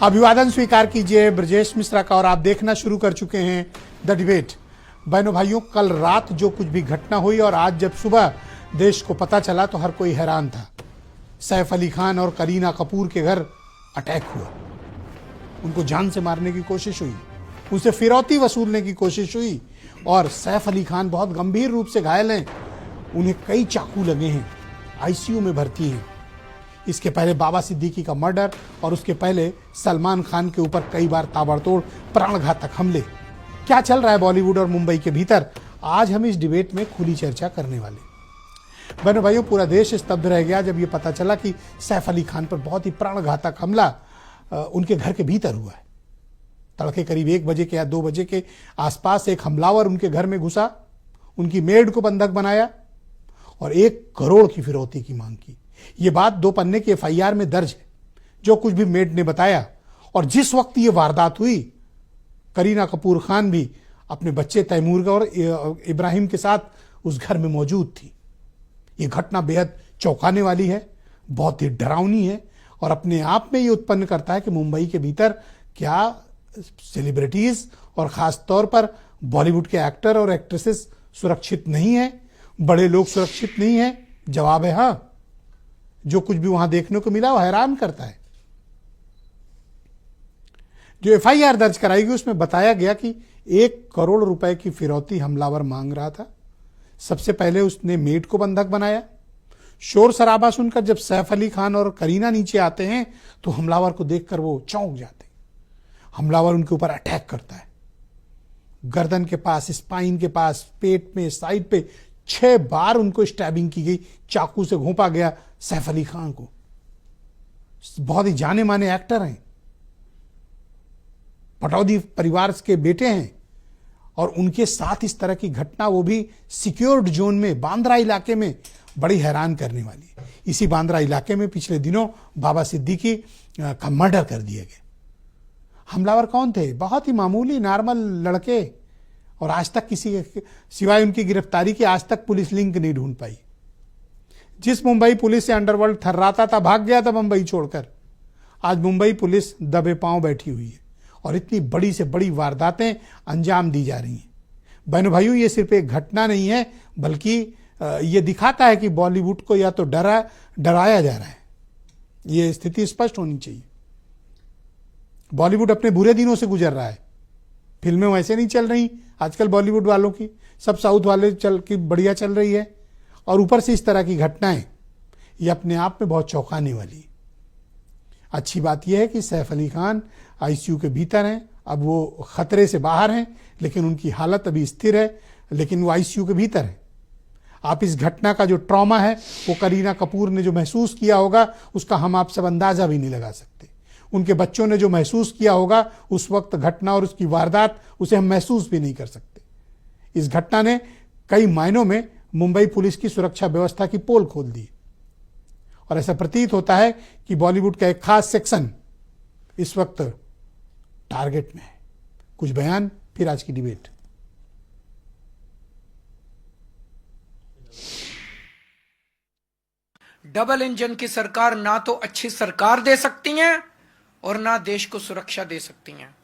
अभिवादन स्वीकार कीजिए ब्रजेश मिश्रा का और आप देखना शुरू कर चुके हैं द डिबेट। बहनों भाइयों, कल रात जो कुछ भी घटना हुई और आज जब सुबह देश को पता चला तो हर कोई हैरान था। सैफ अली खान और करीना कपूर के घर अटैक हुआ, उनको जान से मारने की कोशिश हुई, उनसे फिरौती वसूलने की कोशिश हुई और सैफ अली खान बहुत गंभीर रूप से घायल हैं, उन्हें कई चाकू लगे हैं, आईसीयू में भर्ती हैं। इसके पहले बाबा सिद्दीकी का मर्डर और उसके पहले सलमान खान के ऊपर कई बार ताबड़तोड़ प्राणघातक हमले। क्या चल रहा है बॉलीवुड और मुंबई के भीतर, आज हम इस डिबेट में खुली चर्चा करने वाले। बहनों भाइयों, पूरा देश स्तब्ध रह गया जब यह पता चला कि सैफ अली खान पर बहुत ही प्राणघातक हमला उनके घर के भीतर हुआ है। तड़के करीब 1 बजे के या 2 बजे के आसपास एक हमलावर उनके घर में घुसा, उनकी मेड को बंधक बनाया और 1 करोड़ की फिरौती की मांग की। ये बात 2 पन्ने की एफआईआर में दर्ज है, जो कुछ भी मेड ने बताया। और जिस वक्त ये वारदात हुई, करीना कपूर खान भी अपने बच्चे तैमूर और इब्राहिम के साथ उस घर में मौजूद थी। ये घटना बेहद चौंकाने वाली है, बहुत ही डरावनी है और अपने आप में ये उत्पन्न करता है कि मुंबई के भीतर क्या सेलिब्रिटीज और खास तौर पर बॉलीवुड के एक्टर और एक्ट्रेसेस सुरक्षित नहीं है, बड़े लोग सुरक्षित नहीं है। जवाब है हाँ। जो कुछ भी वहां देखने को मिला वो हैरान करता है। जो एफआईआर दर्ज कराई गई उसमें बताया गया कि 1 करोड़ रुपए की फिरौती हमलावर मांग रहा था। सबसे पहले उसने मेड को बंधक बनाया। शोर शराबा सुनकर जब सैफ अली खान और करीना नीचे आते हैं तो हमलावर को देखकर वो चौंक जाते हैं। हमलावर उनके ऊपर अटैक करता है, गर्दन के पास, स्पाइन के पास, पेट में, साइड पे 6 बार उनको स्टैबिंग की गई, चाकू से घोंपा गया सैफ अली खान को। बहुत ही जाने माने एक्टर हैं, पटौदी परिवार के बेटे हैं और उनके साथ इस तरह की घटना, वो भी सिक्योर्ड जोन में, बांद्रा इलाके में, बड़ी हैरान करने वाली है। इसी बांद्रा इलाके में पिछले दिनों बाबा सिद्दीकी का मर्डर कर दिया गया। हमलावर कौन थे? बहुत ही मामूली नॉर्मल लड़के और आज तक किसी के सिवाय उनकी गिरफ्तारी की आज तक पुलिस लिंक नहीं ढूंढ पाई। जिस मुंबई पुलिस से अंडरवर्ल्ड थर्राता था, भाग गया था मुंबई छोड़कर, आज मुंबई पुलिस दबे पांव बैठी हुई है और इतनी बड़ी से बड़ी वारदातें अंजाम दी जा रही हैं। बहनों भाइयों, ये सिर्फ एक घटना नहीं है, बल्कि ये दिखाता है कि बॉलीवुड को या तो डराया जा रहा है। ये स्थिति स्पष्ट होनी चाहिए। बॉलीवुड अपने बुरे दिनों से गुजर रहा है। फिल्में वैसे नहीं चल रही आजकल बॉलीवुड वालों की, सब साउथ वाले की बढ़िया चल रही है और ऊपर से इस तरह की घटनाएं, ये अपने आप में बहुत चौंकाने वाली है। अच्छी बात यह है कि सैफ अली खान आईसीयू के भीतर हैं, अब वो खतरे से बाहर हैं, लेकिन उनकी हालत अभी स्थिर है, लेकिन वो आईसीयू के भीतर है। आप इस घटना का जो ट्रॉमा है वो करीना कपूर ने जो महसूस किया होगा उसका हम आप सब अंदाजा भी नहीं लगा सकते। उनके बच्चों ने जो महसूस किया होगा उस वक्त घटना और उसकी वारदात, उसे हम महसूस भी नहीं कर सकते। इस घटना ने कई मायनों में मुंबई पुलिस की सुरक्षा व्यवस्था की पोल खोल दी और ऐसा प्रतीत होता है कि बॉलीवुड का एक खास सेक्शन इस वक्त टारगेट में है। कुछ बयान, फिर आज की डिबेट। डबल इंजन की सरकार ना तो अच्छी सरकार दे सकती हैं और ना देश को सुरक्षा दे सकती हैं।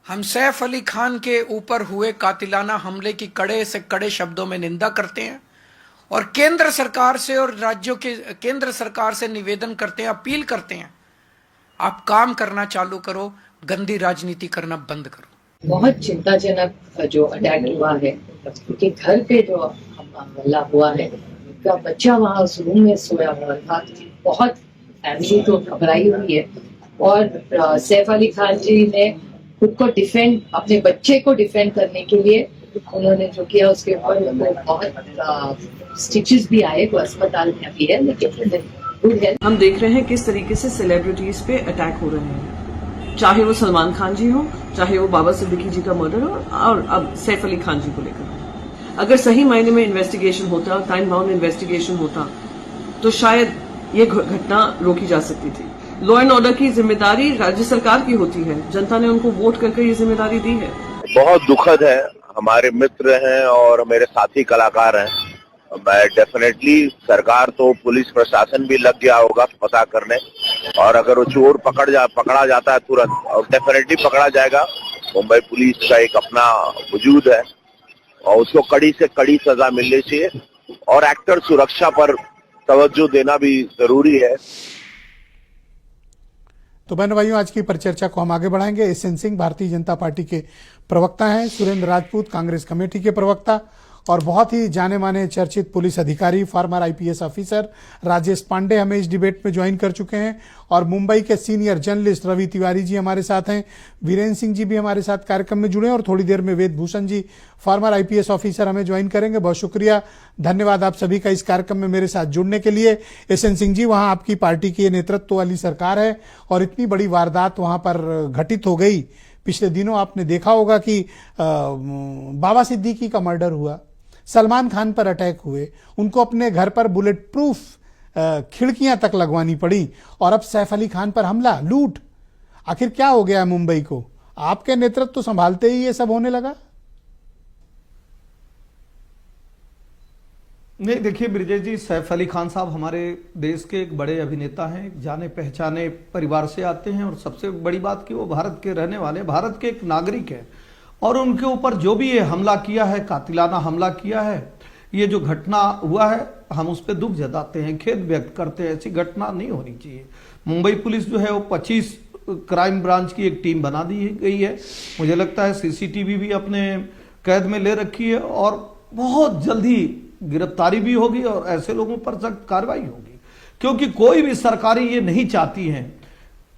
हम सैफ अली खान के ऊपर हुए कातिलाना हमले की कड़े से कड़े शब्दों में निंदा करते हैं और केंद्र सरकार से और राज्यों के केंद्र सरकार से निवेदन करते हैं, अपील करते हैं, आप काम करना चालू करो, गंदी राजनीति करना बंद करो। बहुत चिंताजनक जो अटैक हुआ है, क्योंकि घर पे जो हमला हुआ है, उनका बच्चा वहाँ उस रूम में सोया हुआ था। बहुत फैमिली तो घबराई हुई है और सैफ अली खान जी ने खुद को डिफेंड, अपने बच्चे को डिफेंड करने के लिए उन्होंने जो किया, उसके ऊपर बहुत स्टिचेस भी आए, वो अस्पताल में अभी है, लेकिन गुड है। हम देख रहे हैं किस तरीके से सेलिब्रिटीज पे अटैक हो रहे हैं, चाहे वो सलमान खान जी हो, चाहे वो बाबा सिद्दीकी जी का मर्डर हो और अब सैफ अली खान जी को लेकर। अगर सही मायने में इन्वेस्टिगेशन होता, टाइम बाउंड इन्वेस्टिगेशन होता, तो शायद ये घटना रोकी जा सकती थी। लॉ एंड ऑर्डर की जिम्मेदारी राज्य सरकार की होती है, जनता ने उनको वोट करके ये जिम्मेदारी दी है। बहुत दुखद है, हमारे मित्र हैं और मेरे साथी कलाकार हैं। मैं डेफिनेटली, सरकार तो पुलिस प्रशासन भी लग गया होगा पता करने, और अगर वो चोर पकड़ा जाता है तुरंत, और डेफिनेटली पकड़ा जाएगा। मुंबई पुलिस का एक अपना वजूद है और उसको कड़ी से कड़ी सजा मिलनी चाहिए, और एक्टर सुरक्षा पर तवज्जो देना भी जरूरी है। तो बहनों भाइयों, आज की परिचर्चा को हम आगे बढ़ाएंगे। एसएन सिंह भारतीय जनता पार्टी के प्रवक्ता हैं, सुरेंद्र राजपूत कांग्रेस कमेटी के प्रवक्ता और बहुत ही जाने माने चर्चित पुलिस अधिकारी former IPS officer Rajesh Pandey हमें इस डिबेट में ज्वाइन कर चुके हैं, और मुंबई के सीनियर जर्नलिस्ट रवि तिवारी जी हमारे साथ हैं, वीरेंद्र सिंह जी भी हमारे साथ कार्यक्रम में जुड़े हैं, और थोड़ी देर में वेद Bhushan ji farmer IPS officer हमें ज्वाइन करेंगे। बहुत शुक्रिया, धन्यवाद आप सभी का इस कार्यक्रम में मेरे साथ जुड़ने के लिए। एसएन सिंह जी, वहां आपकी पार्टी की नेतृत्व वाली सरकार है और इतनी बड़ी वारदात वहां पर घटित हो गई। पिछले दिनों आपने देखा होगा कि बाबा सिद्दीकी का मर्डर हुआ, सलमान खान पर अटैक हुए, उनको अपने घर पर बुलेट प्रूफ खिड़कियां तक लगवानी पड़ी, और अब सैफ अली खान पर हमला, लूट। आखिर क्या हो गया मुंबई को? आपके नेतृत्व तो संभालते ही ये सब होने लगा। नहीं, देखिए ब्रिजेश जी, सैफ अली खान साहब हमारे देश के एक बड़े अभिनेता हैं, जाने पहचाने परिवार से आते हैं, और सबसे बड़ी बात कि वो भारत के रहने वाले, भारत के एक नागरिक है, और उनके ऊपर जो भी ये हमला किया है, कातिलाना हमला किया है, ये जो घटना हुआ है, हम उस पर दुख जताते हैं, खेद व्यक्त करते हैं। ऐसी घटना नहीं होनी चाहिए। मुंबई पुलिस जो है वो 25 क्राइम ब्रांच की एक टीम बना दी गई है। मुझे लगता है सीसीटीवी भी अपने कैद में ले रखी है, और बहुत जल्दी गिरफ्तारी भी होगी और ऐसे लोगों पर सख्त कार्रवाई होगी, क्योंकि कोई भी सरकारी ये नहीं चाहती है।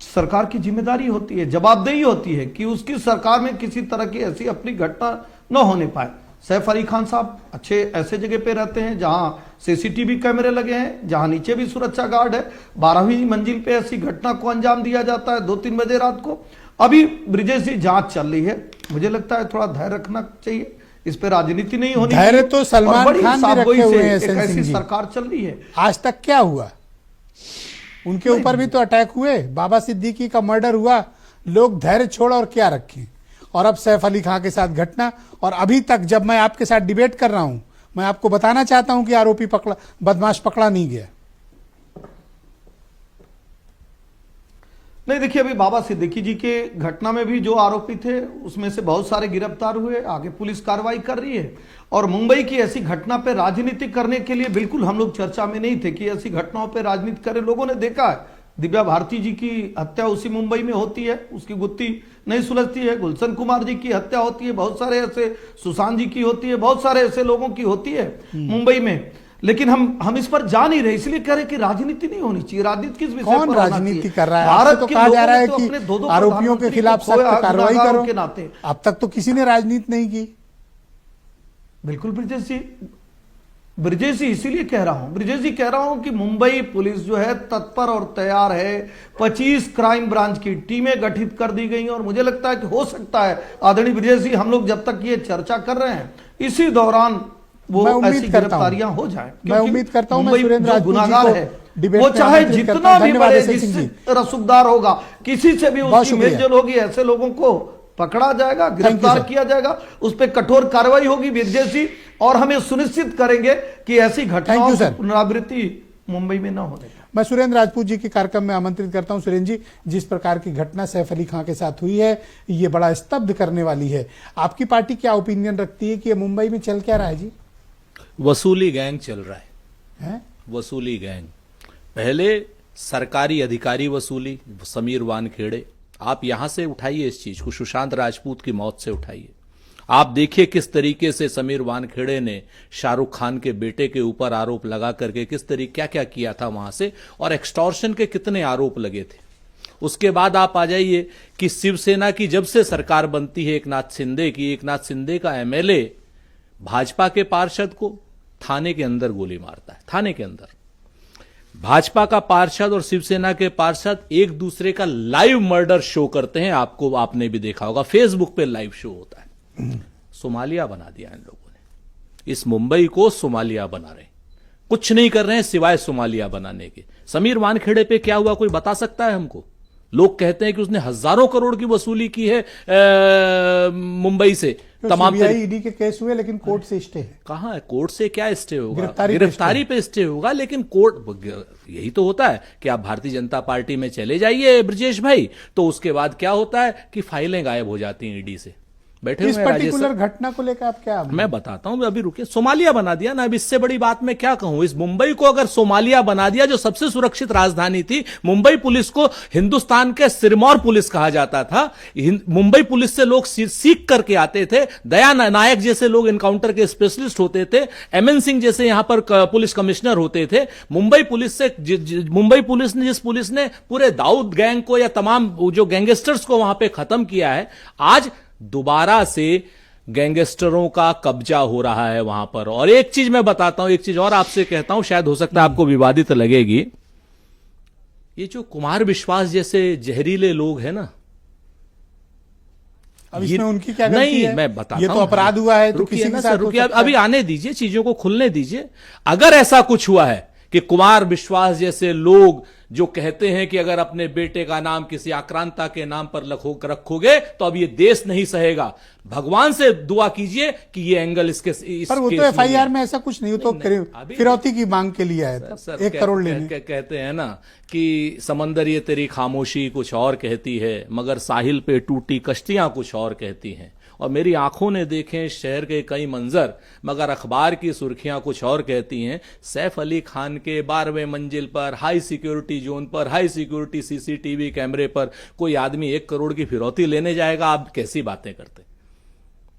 सरकार की जिम्मेदारी होती है, जवाबदेही होती है कि उसकी सरकार में किसी तरह की ऐसी अपनी घटना न होने पाए। सैफ अली खान साहब अच्छे ऐसे जगह पे रहते हैं जहां सीसीटीवी कैमरे लगे हैं, जहां नीचे भी सुरक्षा गार्ड है। 12वीं मंजिल पे ऐसी घटना को अंजाम दिया जाता है 2-3 बजे रात को। अभी ब्रिजेश जी जांच चल रही है, मुझे लगता है थोड़ा धैर्य रखना चाहिए, इस पे राजनीति नहीं होनी। धैर्य तो सलमान खान भी रखे हुए हैं। एक ऐसी सरकार चल रही है। आज तक क्या हुआ? उनके ऊपर भी तो अटैक हुए, बाबा सिद्दीकी का मर्डर हुआ, लोग धैर्य छोड़ और क्या रखें। और अब सैफ अली खान के साथ घटना, और अभी तक जब मैं आपके साथ डिबेट कर रहा हूं, मैं आपको बताना चाहता हूं कि आरोपी बदमाश पकड़ा नहीं गया। नहीं, देखिए, अभी बाबा सिद्दीकी जी के घटना में भी जो आरोपी थे उसमें से बहुत सारे गिरफ्तार हुए, आगे पुलिस कार्रवाई कर रही है। और मुंबई की ऐसी घटना पे राजनीति करने के लिए बिल्कुल हम लोग चर्चा में नहीं थे कि ऐसी घटनाओं पे राजनीति करें। लोगों ने देखा है, दिव्या भारती जी की हत्या उसी मुंबई में होती है, उसकी गुत्थी नहीं सुलझती है। गुलशन कुमार जी की हत्या होती है, बहुत सारे ऐसे, सुशांत जी की होती है, बहुत सारे ऐसे लोगों की होती है मुंबई में। लेकिन हम इस पर जा नहीं रहे, इसलिए कह रहे कि राजनीति नहीं होनी चाहिए। राजनीति किस विषय पर? कौन राजनीति कर रहा है? भारत तो के कहा जा रहा है लोगों ने तो कि अपने 2 आरोपियों के खिलाफ सख्त कार्रवाई करो के नाते। अब तक तो किसी ने राजनीति नहीं की। बिल्कुल ब्रिजेश जी, इसीलिए कह रहा हूं, ब्रिजेश जी कह रहा हूं कि मुंबई पुलिस जो है तत्पर और तैयार है। 25 क्राइम ब्रांच की टीमें गठित कर दी गई हैं, और मुझे लगता है कि हो सकता है आदरणीय ब्रिजेश जी, हम लोग जब तक ये चर्चा कर रहे हैं, इसी दौरान वो ऐसी गिरफ्तारियां हो जाए। मैं उम्मीद करता हूं मुंबई जो गुनाहगार है वो चाहे जितना भी बड़े जिससे रसूखदार होगा, किसी से भी उसकी मेलजोल होगी, ऐसे लोगों को पकड़ा जाएगा, गिरफ्तार किया जाएगा, उस पर कठोर कार्रवाई होगी ब्रिजेश जी, और हमें सुनिश्चित करेंगे कि ऐसी घटनाओं की पुनरावृत्ति मुंबई में न होने। मैं सुरेंद्र राजपूत जी के कार्यक्रम में आमंत्रित करता हूं। सुरेंद्र जी, जिस प्रकार की घटना सैफ अली खान के साथ हुई है, ये बड़ा स्तब्ध करने वाली है। आपकी पार्टी क्या ओपिनियन रखती है कि मुंबई में चल क्या रहा है जी? वसूली गैंग चल रहा है? वसूली गैंग। पहले सरकारी अधिकारी वसूली, समीर वानखेड़े, आप यहां से उठाइए इस चीज को, सुशांत राजपूत की मौत से उठाइए। आप देखिए किस तरीके से समीर वानखेड़े ने शाहरुख खान के बेटे के ऊपर आरोप लगा करके किस तरीके क्या क्या किया था वहां से, और एक्सटॉर्शन के कितने आरोप लगे थे। उसके बाद आप आ जाइए कि शिवसेना की जब से सरकार बनती है एकनाथ शिंदे का एमएलए भाजपा के पार्षद को थाने के अंदर गोली मारता है। थाने के अंदर भाजपा का पार्षद और शिवसेना के पार्षद एक दूसरे का लाइव मर्डर शो करते हैं। आपने भी देखा होगा, फेसबुक पे लाइव शो होता है। सोमालिया बना दिया इन लोगों ने, इस मुंबई को सोमालिया बना रहे, कुछ नहीं कर रहे हैं सिवाय सोमालिया बनाने के। समीर वानखेड़े पे क्या हुआ कोई बता सकता है हमको? लोग कहते हैं कि उसने हजारों करोड़ की वसूली की है मुंबई से, तमाम सीबीआई ईडी के केस हुए लेकिन कोर्ट से स्टे है। कहाँ है? कोर्ट से क्या स्टे होगा? गिरफ्तारी पे स्टे होगा, लेकिन कोर्ट, यही तो होता है कि आप भारतीय जनता पार्टी में चले जाइए ब्रजेश भाई, तो उसके बाद क्या होता है कि फाइलें गायब हो जाती हैं ईडी से। बैठे इस हुए हैं पर्टिकुलर घटना को लेकर आप क्या? मैं बताता हूं, अभी रुकिए। सोमालिया बना दिया ना, अब इससे बड़ी बात मैं क्या कहूं। इस मुंबई को अगर सोमालिया बना दिया, जो सबसे सुरक्षित राजधानी थी, मुंबई पुलिस को हिंदुस्तान के सिरमौर पुलिस कहा जाता था। मुंबई पुलिस से लोग सीख करके आते थे। दया नायक जैसे लोग एनकाउंटर के स्पेशलिस्ट होते थे। एमएन सिंह जैसे यहां पर पुलिस कमिश्नर होते थे। मुंबई पुलिस ने जिस पुलिस ने पूरे दाऊद गैंग को या तमाम जो गैंगस्टर्स को वहां पे खत्म किया है, आज दोबारा से गैंगस्टरों का कब्जा हो रहा है वहां पर। और एक चीज मैं बताता हूं, एक चीज और आपसे कहता हूं, शायद हो सकता है आपको विवादित लगेगी। ये जो कुमार विश्वास जैसे जहरीले लोग हैं ना, अब इसमें उनकी क्या गलती नहीं है? मैं बताता ये तो हूं। अपराध हुआ है, तो रुकिए किसी ना के सर, साथ हो रुकिए, सकता है। अभी आने दीजिए, चीजों को खुलने दीजिए। अगर ऐसा कुछ हुआ है कि कुमार विश्वास जैसे लोग जो कहते हैं कि अगर अपने बेटे का नाम किसी आक्रांता के नाम पर रखोगे तो अब ये देश नहीं सहेगा, भगवान से दुआ कीजिए कि ये एंगल इस पर वो तो एफआईआर में ऐसा कुछ नहीं, वो तो फिरौती की मांग के लिए आया था, 1 करोड़ लेने। कहते हैं ना कि समंदर ये तेरी खामोशी कुछ और कहती है, मगर साहिल पे टूटी कश्तियां कुछ और कहती हैं। और मेरी आंखों ने देखे शहर के कई मंजर, मगर अखबार की सुर्खियां कुछ और कहती हैं। सैफ अली खान के 12वें मंजिल पर हाई सिक्योरिटी जोन पर हाई सिक्योरिटी सीसीटीवी कैमरे पर कोई आदमी 1 करोड़ की फिरौती लेने जाएगा? आप कैसी बातें करते?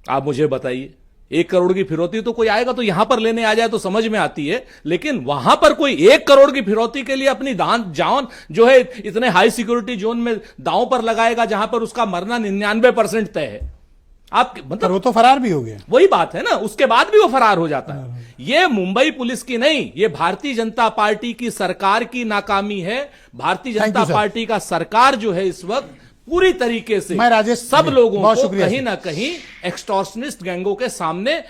आप मुझे बताइए, 1 करोड़ की फिरौती तो कोई आएगा तो यहां पर लेने आ जाए तो समझ में आती है, लेकिन वहां पर कोई 1 करोड़ की फिरौती के लिए अपनी जान जो है इतने हाई सिक्योरिटी जोन में दांव पर लगाएगा जहां पर उसका मरना 99% तय है। आप मतलब वो तो फरार भी हो गया। वही बात है ना, उसके बाद भी वो फरार हो जाता है। ये मुंबई पुलिस की नहीं, ये भारतीय जनता पार्टी की सरकार की नाकामी है। भारतीय जनता पार्टी का सरकार जो है इस वक्त पूरी तरीके से मैं राजेश सब लोगों को शुक्रिया कहीं ना कहीं एक्सटॉर्शनिस्ट गैंगों के सामने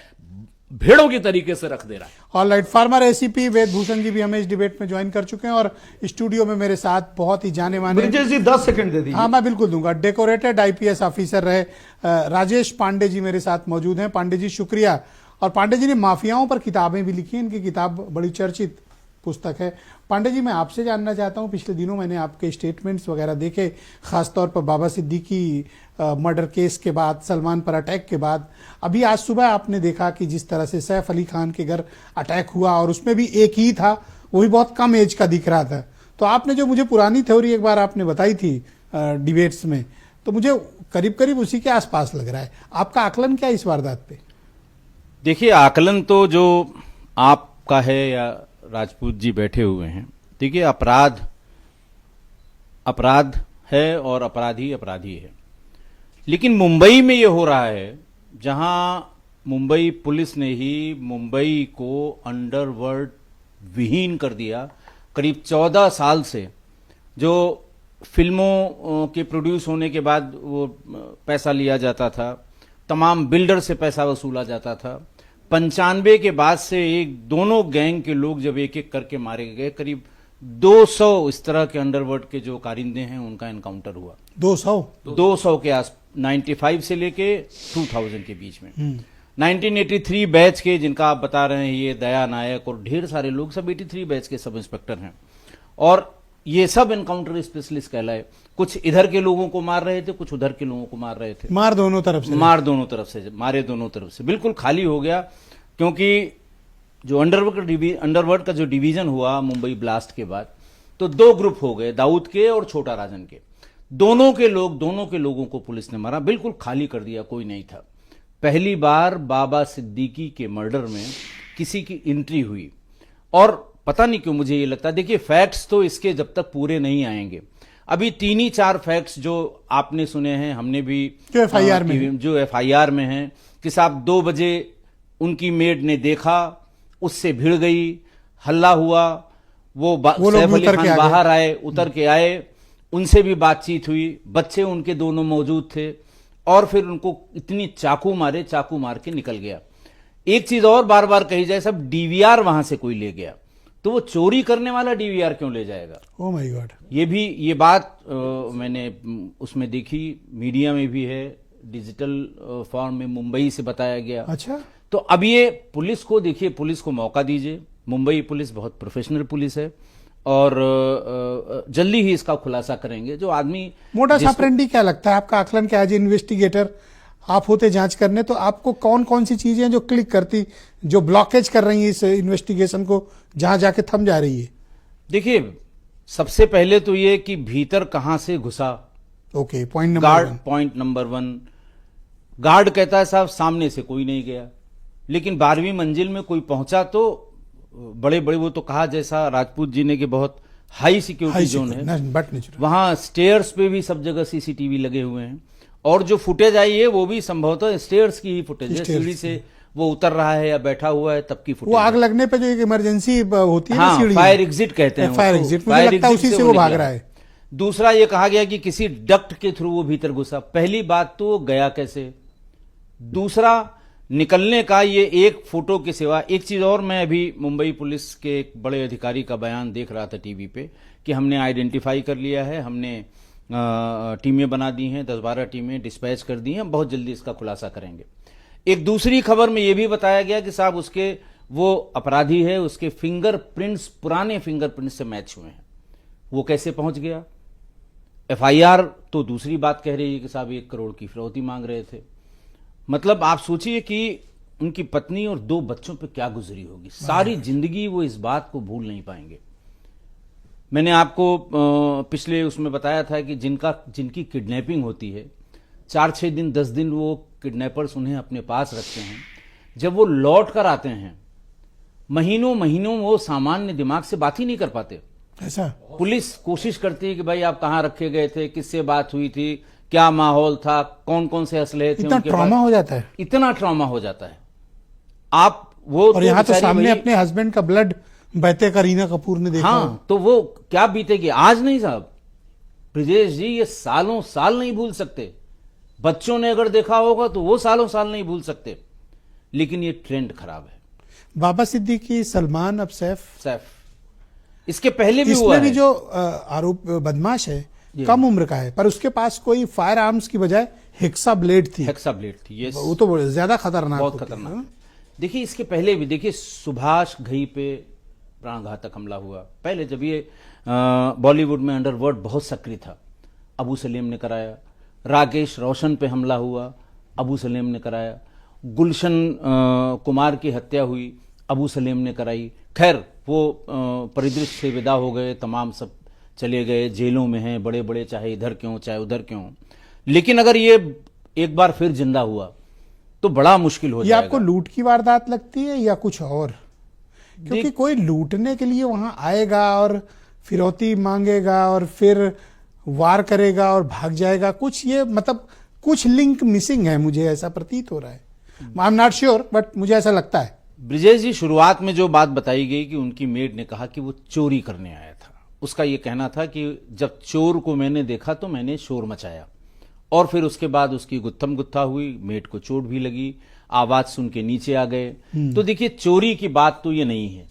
भेड़ों की तरीके से रख दे रहा है। ऑलराइट, फार्मर एसीपी वेद भूषण जी भी हमें इस डिबेट में ज्वाइन कर चुके हैं और स्टूडियो में मेरे साथ बहुत ही जाने माने। ब्रजेश जी 10 सेकंड दे दीजिए। हाँ मैं बिल्कुल दूंगा। डेकोरेटेड आईपीएस ऑफिसर रहे राजेश पांडे जी मेरे साथ मौजूद हैं। पांडे जी शुक्रिया। और पांडे जी ने माफियाओं पर किताबें भी लिखी हैं, इनकी किताब बड़ी चर्चित पुस्तक है। पांडे जी मैं आपसे जानना चाहता हूं, पिछले दिनों मैंने आपके स्टेटमेंट्स वगैरह देखे, खासतौर पर बाबा सिद्दीकी मर्डर केस के बाद, सलमान पर अटैक के बाद, अभी आज सुबह आपने देखा कि जिस तरह से सैफ अली खान के घर अटैक हुआ और उसमें भी एक ही था, वो भी बहुत कम एज का दिख रहा था। तो आपने जो मुझे पुरानी थ्योरी एक बार आपने बताई थी डिबेट्स में, तो मुझे करीब करीब उसी के आसपास लग रहा है। आपका आकलन क्या है इस वारदात पे? देखिए, आकलन तो जो आपका है या राजपूत जी बैठे हुए हैं, देखिए अपराध है और अपराधी अपराधी है। लेकिन मुंबई में ये हो रहा है जहां मुंबई पुलिस ने ही मुंबई को अंडरवर्ल्ड विहीन कर दिया। करीब 14 साल से जो फिल्मों के प्रोड्यूस होने के बाद वो पैसा लिया जाता था, तमाम बिल्डर से पैसा वसूला जाता था। 95 के बाद से दोनों गैंग के लोग जब एक एक करके मारे गए, करीब 200 इस तरह के अंडरवर्ल्ड के जो कारिंदे हैं उनका एनकाउंटर हुआ। 200 के आस 95 से लेके 2000 के बीच में। 1983 बैच के जिनका आप बता रहे हैं, ये दया नायक और ढेर सारे लोग, सब 83 बैच के सब इंस्पेक्टर हैं और ये सब एनकाउंटर स्पेशलिस्ट कहलाए। कुछ इधर के लोगों को मार रहे थे, कुछ उधर के लोगों को मार रहे थे। मारे दोनों तरफ से बिल्कुल खाली हो गया। क्योंकि जो अंडरवर्ल्ड का जो डिवीजन हुआ मुंबई ब्लास्ट के बाद, तो 2 ग्रुप हो गए, दाऊद के और छोटा राजन के। दोनों के लोगों को पुलिस ने मारा, बिल्कुल खाली कर दिया, कोई नहीं था। पहली बार बाबा सिद्दीकी के मर्डर में किसी की एंट्री हुई। और पता नहीं क्यों मुझे ये लगता है, देखिए फैक्ट्स तो इसके जब तक पूरे नहीं आएंगे, अभी 3 ही 4 फैक्ट्स जो आपने सुने हैं, हमने भी जो एफआईआर में हैं कि साहब 2 बजे उनकी मेड ने देखा, उससे भिड़ गई, हल्ला हुआ, वो सैफ अली खान बाहर आए, उतर के आए, उनसे भी बातचीत हुई, बच्चे उनके दोनों मौजूद थे और फिर उनको इतनी चाकू मार के निकल गया। एक चीज और बार बार कही जाए, सब डीवीआर वहां से कोई ले गया, तो वो चोरी करने वाला डीवीआर क्यों ले जाएगा? Oh my God. ये बात मैंने उसमें देखी, मीडिया में भी है, डिजिटल फॉर्म में मुंबई से बताया गया। अच्छा, तो अब ये पुलिस को देखिए, पुलिस को मौका दीजिए। मुंबई पुलिस बहुत प्रोफेशनल पुलिस है और जल्दी ही इसका खुलासा करेंगे। जो आदमी मोटा जिसको- सापरेंडी क्या लगता है आपका आकलन क्या है? एज इन्वेस्टिगेटर आप होते जांच करने, तो आपको कौन कौन सी चीजें जो क्लिक करती, जो ब्लॉकेज कर रही है इस इन्वेस्टिगेशन को, जहां जाके थम जा रही है? देखिए, सबसे पहले तो ये कि भीतर कहां से घुसा। Okay, point number guard, 1। Point number 1, guard कहता है साहब सामने से कोई नहीं गया, लेकिन 12वीं मंजिल में कोई पहुंचा तो बड़े बड़े, वो तो कहा जैसा राजपूत जी ने कि बहुत हाई सिक्योरिटी जोन है, बट नेचुरल। वहां स्टेयर्स पे भी सब जगह सीसीटीवी लगे हुए हैं और जो फुटेज आई है वो भी संभवतः स्टेयर्स की ही फुटेज है। सीढ़ी से वो उतर रहा है या बैठा हुआ है तब की फुटेज। वो आग लगने पे जो एक इमरजेंसी होती है ना, हाँ, सीढ़ी, फायर एग्जिट कहते हैं फायर उसको। एग्जिट, मुझे फायर लगता है एग्जिट उसी से वो भाग निकला। रहा है। दूसरा ये कहा गया कि किसी डक्ट के थ्रू वो भीतर घुसा। पहली बात तो वो गया कैसे। दूसरा, निकलने का ये एक फोटो के सिवा एक चीज और, मैं अभी मुंबई पुलिस के एक बड़े अधिकारी का बयान देख रहा था टीवी पे कि हमने आइडेंटिफाई कर लिया है, हमने टीमें बना दी हैं, 10-12 टीमें डिस्पैच कर दी हैं, बहुत जल्दी इसका खुलासा करेंगे। एक दूसरी खबर में यह भी बताया गया कि साहब उसके वो अपराधी है, उसके फिंगरप्रिंट्स पुराने फिंगरप्रिंट्स से मैच हुए हैं। वो कैसे पहुंच गया? एफआईआर तो दूसरी बात कह रही है कि साहब 1 करोड़ की फिरौती मांग रहे थे। मतलब आप सोचिए कि उनकी पत्नी और 2 बच्चों पे क्या गुजरी होगी। सारी जिंदगी वो इस बात को भूल नहीं पाएंगे। मैंने आपको पिछले उसमें बताया था कि जिनकी किडनैपिंग होती है, 4-6 दिन 10 दिन वो किडनैपर्स उन्हें अपने पास रखते हैं। जब वो लौट कर आते हैं, महीनों महीनों वो सामान्य दिमाग से बात ही नहीं कर पाते। ऐसा पुलिस कोशिश करती है कि भाई आप कहां रखे गए थे, किससे बात हुई थी, क्या माहौल था, कौन कौन से असलहे थे। इतना उनके ट्रॉमा पास। हो जाता है। इतना ट्रॉमा हो जाता है। आप वो और यहाँ तो बेचारी सामने वही- अपने हस्बैंड का ब्लड बहते करीना कपूर ने देखा। हाँ, तो वो क्या बीतेगी। आज नहीं साहब, ब्रिजेश जी, ये सालों साल नहीं भूल सकते। बच्चों ने अगर देखा होगा तो वो सालों साल नहीं भूल सकते। लेकिन ये ट्रेंड खराब है। बाबा सिद्दीकी, सलमान, अब सैफ, इसके पहले भी हुआ इसमें भी है। जो आरोप बदमाश है कम उम्र का है, पर उसके पास कोई फायर आर्म्स की बजाय हेक्सा ब्लेड थी। हेक्सा ब्लेड थी, yes। वो तो ज्यादा खतरनाक बहुत होती है, खतरनाक। हाँ? देखिए, इसके पहले भी देखिए, सुभाष घई पे प्राणघातक हमला हुआ। पहले जब ये बॉलीवुड में अंडरवर्ल्ड बहुत सक्रिय था, अबू सलेम ने कराया। राकेश रोशन पे हमला हुआ, अबू सलेम ने कराया। गुलशन कुमार की हत्या हुई, अबू सलेम ने कराई। खैर, वो परिदृश्य से विदा हो गए, तमाम सब चले गए, जेलों में हैं बड़े बड़े, चाहे इधर क्यों चाहे उधर क्यों। लेकिन अगर ये एक बार फिर जिंदा हुआ तो बड़ा मुश्किल हो ये जाएगा। आपको लूट की वारदात लगती है या कुछ और? क्योंकि कोई लूटने के लिए वहां आएगा और फिरौती मांगेगा और फिर वार करेगा और भाग जाएगा, कुछ ये मतलब कुछ लिंक मिसिंग है, मुझे ऐसा प्रतीत हो रहा है। I am not sure, but मुझे ऐसा लगता है। ब्रिजेश जी, शुरुआत में जो बात बताई गई कि उनकी मेड ने कहा कि वो चोरी करने आया था, उसका ये कहना था कि जब चोर को मैंने देखा तो मैंने शोर मचाया, और फिर उसके बाद उसकी गुत्थम गुत्था हुई, मेड को चोट भी लगी, आवाज सुन के नीचे आ गए। तो देखिए, चोरी की बात तो ये नहीं है।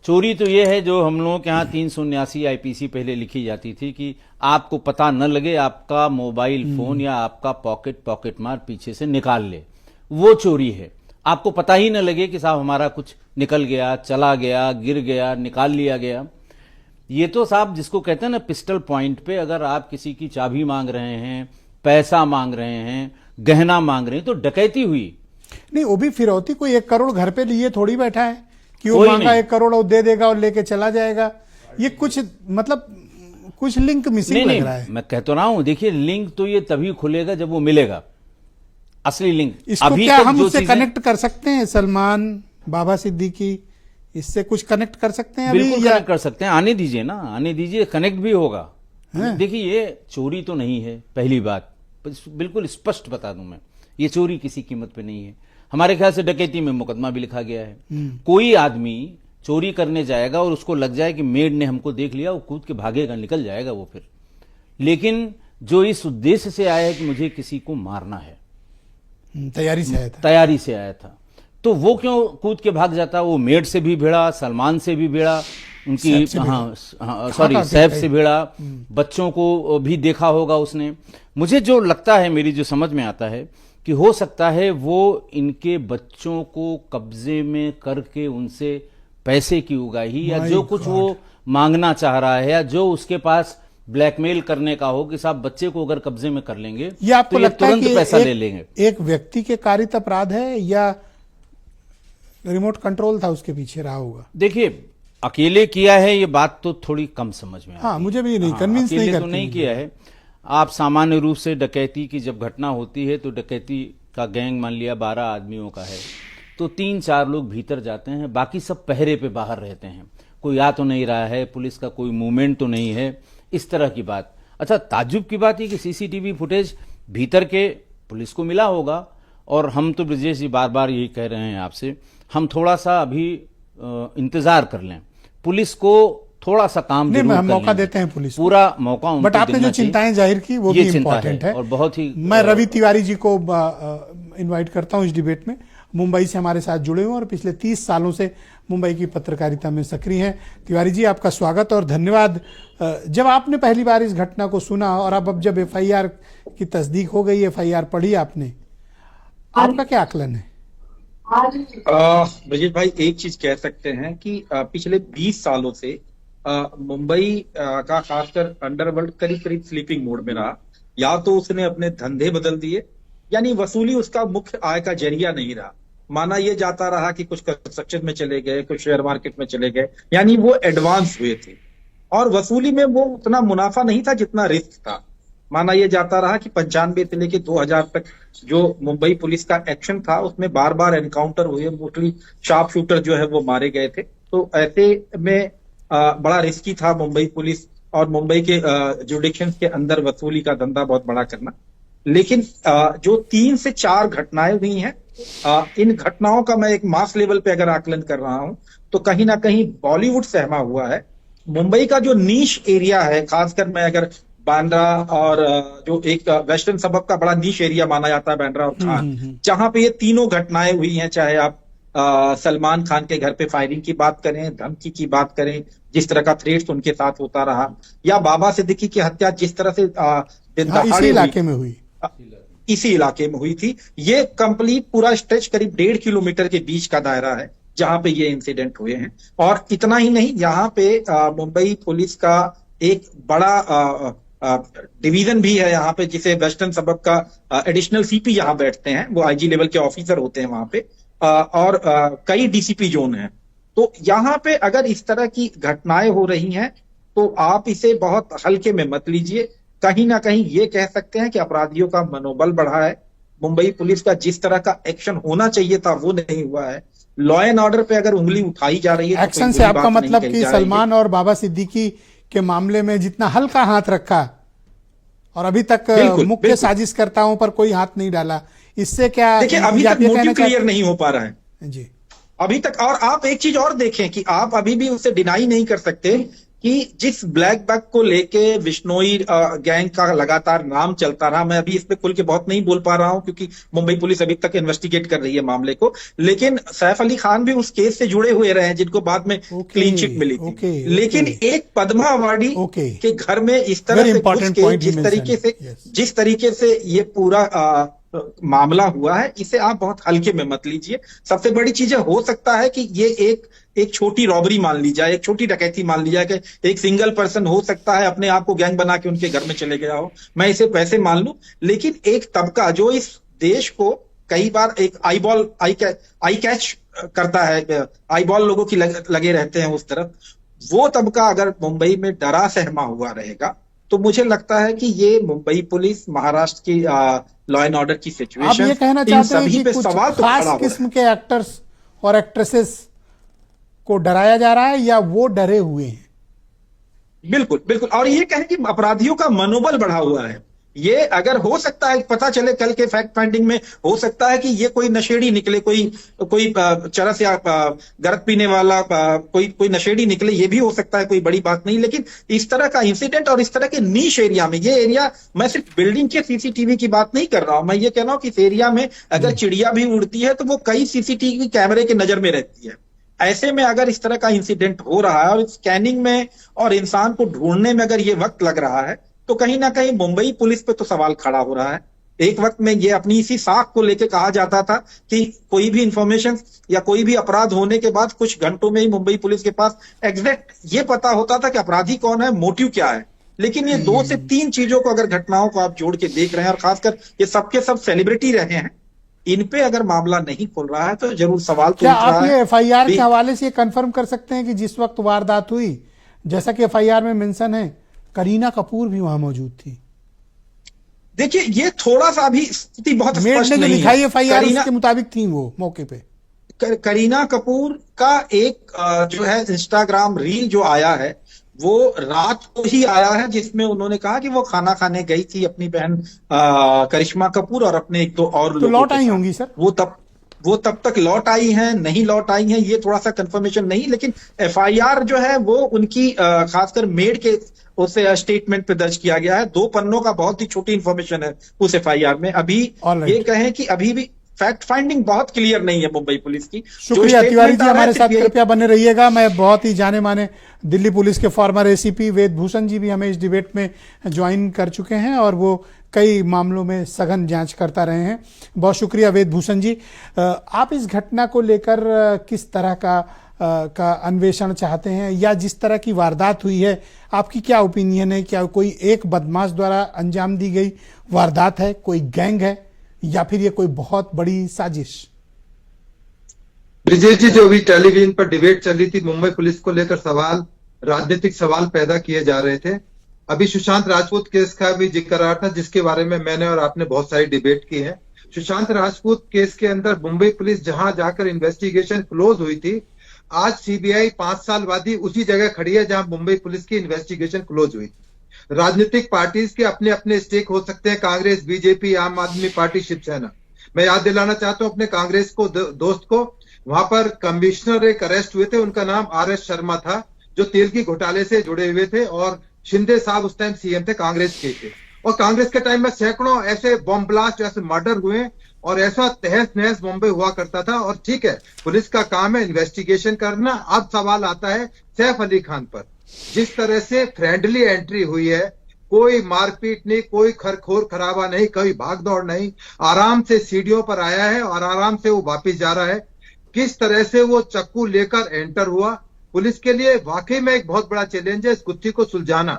चोरी तो ये है जो हम लोगों के यहाँ 379 आईपीसी पहले लिखी जाती थी कि आपको पता न लगे, आपका मोबाइल फोन या आपका पॉकेट मार पीछे से निकाल ले, वो चोरी है। आपको पता ही न लगे कि साहब हमारा कुछ निकल गया, चला गया, गिर गया, निकाल लिया गया। ये तो साहब जिसको कहते हैं ना पिस्टल पॉइंट पे, अगर आप किसी की चाबी मांग रहे हैं, पैसा मांग रहे हैं, गहना मांग रहे हैं, तो डकैती हुई। नहीं, वो भी फिरौती कोई 1 करोड़ घर पे लिए थोड़ी बैठा है कि वो कोई मांगा नहीं। 1 करोड़ और दे देगा और लेके चला जाएगा। ये कुछ मतलब कुछ लिंक मिसिंग लग रहा है। मैं कह तो रहा हूं, देखिए, लिंक तो ये तभी खुलेगा जब वो मिलेगा, असली लिंक। इसको अभी क्या तक हम जो उससे चीजें- कनेक्ट कर सकते हैं? सलमान, बाबा सिद्दीकी, इससे कुछ कनेक्ट कर सकते हैं अभी? बिल्कुल या कनेक्ट कर सकते हैं। आने दीजिए ना, आने दीजिए, कनेक्ट भी होगा। देखिए, ये चोरी तो नहीं है, पहली बात बिल्कुल स्पष्ट बता दूं मैं, ये चोरी किसी कीमत पे नहीं है। हमारे ख्याल से डकैती में मुकदमा भी लिखा गया है। कोई आदमी चोरी करने जाएगा और उसको लग जाए कि मेड ने हमको देख लिया, वो कूद के भागेगा, निकल जाएगा वो फिर। लेकिन जो इस उद्देश्य से आया है कि मुझे किसी को मारना है, तैयारी से आया था। तैयारी से आया था, तो वो क्यों कूद के भाग जाता? वो मेड से भी भिड़ा, सलमान से भी भिड़ा, उनकी सैफ से भिड़ा। हाँ सॉरी सैफ से भिड़ा, बच्चों को भी देखा होगा उसने। मुझे जो लगता है, मेरी जो समझ में आता है कि हो सकता है वो इनके बच्चों को कब्जे में करके उनसे पैसे की उगाही या जो कुछ वो मांगना चाह रहा है या जो उसके पास ब्लैकमेल करने का हो कि साहब बच्चे को अगर कब्जे में कर लेंगे ये आपको तो ये लगता है तुरंत कि पैसा ले लेंगे। एक व्यक्ति के कारित अपराध है या रिमोट कंट्रोल था उसके पीछे रहा होगा? देखिए, अकेले किया है ये बात तो थोड़ी कम समझ में आती है। हाँ, मुझे भी नहीं कन्विंस नहीं अकेले करती तो नहीं मुझे। किया है। आप सामान्य रूप से डकैती की जब घटना होती है तो डकैती का गैंग मान लिया 12 आदमियों का है तो 3-4 लोग भीतर जाते हैं, बाकी सब पहरे पे बाहर रहते हैं, कोई आ तो नहीं रहा है, पुलिस का कोई मूवमेंट तो नहीं है, इस तरह की बात। अच्छा, ताज्जुब की बात है कि सीसीटीवी फुटेज भीतर के पुलिस को मिला होगा और हम तो ब्रजेश जी बार बार यही कह रहे हैं आपसे, हम थोड़ा सा अभी इंतजार कर लें, पुलिस को थोड़ा सा काम नहीं, जरूर हम कर मौका लेंगे। देते हैं पुलिस को। पूरा मौका उनको बट आपने देना जो चिंताएं चाहिए। जाहिर की वो ये भी चिंता इम्पोर्टेंट है और बहुत ही मैं रवि तिवारी जी को इनवाइट करता हूं इस डिबेट में। मुंबई से हमारे साथ जुड़े हुए और पिछले 30 सालों से मुंबई की पत्रकारिता में सक्रिय हैं। तिवारी जी, आपका स्वागत और धन्यवाद। जब आपने पहली बार इस घटना को सुना और अब जब एफआईआर की तस्दीक हो गई, एफआईआर पढ़ी आपने, आपका क्या आकलन है? ब्रजेश भाई, एक चीज कह सकते हैं कि पिछले 20 सालों से मुंबई का खासकर अंडरवर्ल्ड करीब करीब स्लीपिंग मोड में रहा। या तो उसने अपने धंधे बदल दिए, यानी वसूली उसका मुख्य आय का जरिया नहीं रहा। माना ये जाता रहा कि कुछ कंस्ट्रक्शन में चले गए, कुछ शेयर मार्केट में चले गए, यानी वो एडवांस हुए थे और वसूली में वो उतना मुनाफा नहीं था जितना रिस्क था। माना ये जाता रहा कि 95 से लेके 2000 तक जो मुंबई पुलिस का एक्शन था उसमें बार बार एनकाउंटर हुए, मोस्टली शार्प शूटर जो है वो मारे गए थे। तो ऐसे में बड़ा रिस्की था मुंबई पुलिस और मुंबई के जुडिक्शंस के अंदर वसूली का धंधा बहुत बड़ा करना। लेकिन जो 3 से 4 घटनाएं हुई हैं, इन घटनाओं का मैं एक मास लेवल पे अगर आकलन कर रहा हूं तो कहीं ना कहीं बॉलीवुड सहमा हुआ है। मुंबई का जो नीश एरिया है, खासकर मैं अगर बांद्रा और जो एक वेस्टर्न सबब का बड़ा नीश एरिया माना जाता है बांद्रा और खान, जहां पे ये तीनों घटनाएं हुई हैं, चाहे आप सलमान खान के घर पे फायरिंग की बात करें, धमकी की बात करें, जिस तरह का थ्रेट्स उनके साथ होता रहा, या बाबा सिद्दीकी की हत्या जिस तरह से इसी इलाके में हुई, इसी इलाके में हुई थी। ये कंप्लीट पूरा स्ट्रेच करीब 1.5 किलोमीटर के बीच का दायरा है जहां पे ये इंसिडेंट हुए हैं। और इतना ही नहीं, यहाँ पे मुंबई पुलिस का एक बड़ा डिवीजन भी है यहाँ पे, जिसे वेस्टर्न सबब का एडिशनल सीपी यहाँ बैठते हैं, वो आईजी लेवल के ऑफिसर होते हैं वहां पे, और कई डीसीपी जोन हैं। तो यहाँ पे अगर इस तरह की घटनाएं हो रही हैं तो आप इसे बहुत हल्के में मत लीजिए। कहीं ना कहीं ये कह सकते हैं कि अपराधियों का मनोबल बढ़ा है। मुंबई पुलिस का जिस तरह का एक्शन होना चाहिए था वो नहीं हुआ है। लॉ एंड ऑर्डर पे अगर उंगली उठाई जा रही है, एक्शन से आपका मतलब कि सलमान और बाबा सिद्दीकी के मामले में जितना हल्का हाथ रखा और अभी तक मुख्य साजिशकर्ताओं पर कोई हाथ नहीं डाला, इससे क्या? देखिए, अभी तक मोटिव क्लियर नहीं हो पा रहा है जी अभी तक। और आप एक चीज और देखें कि आप अभी भी उसे डिनाई नहीं कर सकते कि जिस ब्लैक बक को लेके विश्नोई गैंग का लगातार नाम चलता रहा, मैं अभी इस पे खुल के बहुत नहीं बोल पा रहा हूं क्योंकि मुंबई पुलिस अभी तक इन्वेस्टिगेट कर रही है मामले को, लेकिन सैफ अली खान भी उस केस से जुड़े हुए रहे हैं जिनको बाद में क्लीन चिट मिली थी। लेकिन एक पद्मा अवार्डी के घर में इस तरह से घुस के जिस तरीके से ये पूरा मामला हुआ है, इसे आप बहुत हल्के में मत लीजिए। सबसे बड़ी चीज हो सकता है कि ये एक छोटी रॉबरी मान ली जाए, एक छोटी डकैती मान ली जाए कि एक सिंगल पर्सन हो सकता है अपने आप को गैंग बना के उनके घर में चले गया हो, मैं इसे वैसे मान लूं। लेकिन एक तबका जो इस देश को कई बार एक आई कैच करता है, आई बॉल लोगों की लगे रहते हैं उस तरफ, वो तबका अगर मुंबई में डरा सहमा हुआ रहेगा तो मुझे लगता है कि ये मुंबई पुलिस, महाराष्ट्र की लॉ एंड ऑर्डर की सिचुएशन, आप ये कहना चाहते हैं कि कुछ सवाल तो खास किस्म के एक्टर्स और एक्ट्रेसेस को डराया जा रहा है या वो डरे हुए हैं? बिल्कुल बिल्कुल। और ये कहें कि अपराधियों का मनोबल बढ़ा हुआ है। ये अगर हो सकता है, पता चले कल के फैक्ट फाइंडिंग में हो सकता है कि ये कोई नशेड़ी निकले, कोई चरस या गरत पीने वाला कोई नशेड़ी निकले, ये भी हो सकता है, कोई बड़ी बात नहीं। लेकिन इस तरह का इंसिडेंट और इस तरह के नीश एरिया में, ये एरिया, मैं सिर्फ बिल्डिंग के सीसीटीवी की बात नहीं कर रहा हूं, मैं ये कह रहा हूं कि इस एरिया में अगर चिड़िया भी उड़ती है तो वो कई सीसीटीवी कैमरे के नजर में रहती है। ऐसे में अगर इस तरह का इंसिडेंट हो रहा है और स्कैनिंग में और इंसान को ढूंढने में अगर ये वक्त लग रहा है, तो कहीं ना कहीं मुंबई पुलिस पे तो सवाल खड़ा हो रहा है। एक वक्त में ये अपनी इसी साख को लेके कहा जाता था कि कोई भी इंफॉर्मेशन या कोई भी अपराध होने के बाद कुछ घंटों में ही मुंबई पुलिस के पास एग्जैक्ट ये पता होता था कि अपराधी कौन है, मोटिव क्या है। लेकिन ये 2 से 3 चीजों को अगर घटनाओं को आप जोड़ के देख रहे हैं और खासकर ये सबके सब सेलिब्रिटी रहे हैं, इन पे अगर मामला नहीं खुल रहा है तो जरूर सवाल तो क्या उठ रहा आप ये है। एफआईआर के हवाले से ये कंफर्म कर सकते हैं कि जिस वक्त वारदात हुई, जैसा कि एफआईआर में मेंशन है, करीना कपूर भी वहां मौजूद थी? देखिए, ये थोड़ा सा अभी स्थिति बहुत मेड स्पष्ट ने जो नहीं लिखाई है। एफआईआर उसके मुताबिक थी वो मौके पे। करीना कपूर का एक जो है इंस्टाग्राम रील जो आया है वो रात को ही आया है, जिसमें उन्होंने कहा कि वो खाना खाने गई थी अपनी बहन करिश्मा कपूर और अपने 1-2 और तो लोगों लौट के आई साथ। होंगी सर? वो तब तक लौट आई हैं, नहीं लौट आई हैं, ये थोड़ा सा कंफर्मेशन नहीं। लेकिन एफआईआर जो है वो उनकी खासकर मेड के उसे स्टेटमेंट पे दर्ज किया गया है। 2 पन्नों का बहुत ही छोटी इंफॉर्मेशन है उस एफआईआर में। अभी ये कहें कि अभी भी फैक्ट फाइंडिंग बहुत क्लियर नहीं है मुंबई पुलिस की। शुक्रिया तिवारी जी, हमारे साथ कृपया बने रहिएगा। मैं बहुत ही जाने माने दिल्ली पुलिस के फॉर्मर एसीपी वेद भूषण जी भी हमें इस डिबेट में ज्वाइन कर चुके हैं और वो कई मामलों में सघन जांच करता रहे हैं। बहुत शुक्रिया वेद भूषण जी। आप इस घटना को लेकर किस तरह का अन्वेषण चाहते हैं, या जिस तरह की वारदात हुई है आपकी क्या ओपिनियन है? क्या कोई एक बदमाश द्वारा अंजाम दी गई वारदात है, कोई गैंग है, या फिर ये कोई बहुत बड़ी साजिश? ब्रिजेश जी, जो अभी टेलीविजन पर डिबेट चल रही थी मुंबई पुलिस को लेकर, सवाल, राजनीतिक सवाल पैदा किए जा रहे थे। अभी सुशांत राजपूत केस का भी जिक्र आ रहा था, जिसके बारे में मैंने और आपने बहुत सारी डिबेट की है। सुशांत राजपूत केस के अंदर मुंबई पुलिस जहां जाकर इन्वेस्टिगेशन क्लोज हुई थी, आज सीबीआई 5 साल बाद ही उसी जगह खड़ी है जहां मुंबई पुलिस की इन्वेस्टिगेशन क्लोज हुई। राजनीतिक पार्टीज के अपने अपने स्टेक हो सकते हैं, कांग्रेस, बीजेपी, आम आदमी पार्टी, शिवसेना। मैं याद दिलाना चाहता हूं अपने कांग्रेस को दोस्त को, वहां पर कमिश्नर एक अरेस्ट हुए थे, उनका नाम RS शर्मा था, जो तेल की घोटाले से जुड़े हुए थे, और शिंदे साहब उस टाइम सीएम थे, कांग्रेस के थे। और कांग्रेस के टाइम में सैकड़ों ऐसे बॉम्ब ब्लास्ट, ऐसे मर्डर हुए और ऐसा तहस नहस मुंबई हुआ करता था। और ठीक है, पुलिस का काम है इन्वेस्टिगेशन करना। अब सवाल आता है सैफ अली खान पर। जिस तरह से फ्रेंडली एंट्री हुई है, कोई मारपीट नहीं, कोई खरखोर खराबा नहीं, कोई भागदौड़ नहीं, आराम से सीढ़ियों पर आया है और आराम से वो वापस जा रहा है। किस तरह से वो चक्कू लेकर एंटर हुआ, पुलिस के लिए वाकई में एक बहुत बड़ा चैलेंज है इस गुत्थी को सुलझाना,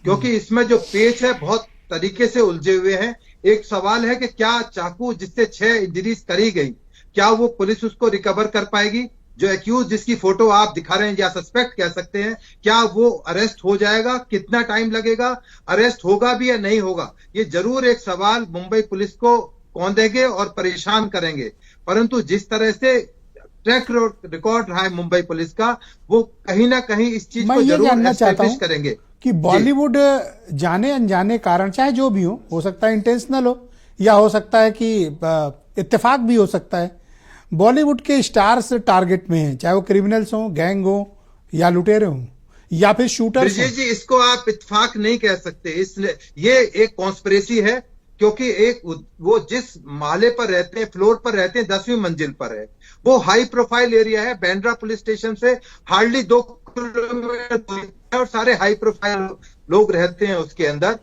क्योंकि इसमें जो पेच है बहुत तरीके से उलझे हुए हैं। एक सवाल है कि क्या चाकू जिससे 6 इंजरीज करी गई, क्या वो पुलिस उसको रिकवर कर पाएगी? जो एक्यूज जिसकी फोटो आप दिखा रहे हैं या सस्पेक्ट कह सकते हैं, क्या वो अरेस्ट हो जाएगा? कितना टाइम लगेगा? अरेस्ट होगा भी या नहीं होगा? ये जरूर एक सवाल मुंबई पुलिस को कौंधेंगे और परेशान करेंगे। परंतु जिस तरह से ट्रैक रिकॉर्ड रहा है मुंबई पुलिस का, वो कहीं ना कहीं इस चीज को जरूर एस्टैब्लिश करेंगे कि बॉलीवुड जाने अनजाने कारण, चाहे जो भी हो सकता है इंटेंशनल हो या हो सकता है कि इत्तेफाक भी हो सकता है, बॉलीवुड के स्टार्स टारगेट में हैं, चाहे वो क्रिमिनल्स हो, गैंग हो, या लुटेरे हो, या फिर शूटर्स हो। जी, इसको आप इत्तेफाक नहीं कह सकते, इसलिए ये एक कॉन्स्पिरेसी है, क्योंकि एक वो जिस माले पर रहते हैं, फ्लोर पर रहते हैं, 10वीं मंजिल पर है, वो हाई प्रोफाइल एरिया है। बांद्रा पुलिस स्टेशन से हार्डली 2 किलोमीटर और सारे हाई प्रोफाइल लोग रहते हैं उसके अंदर।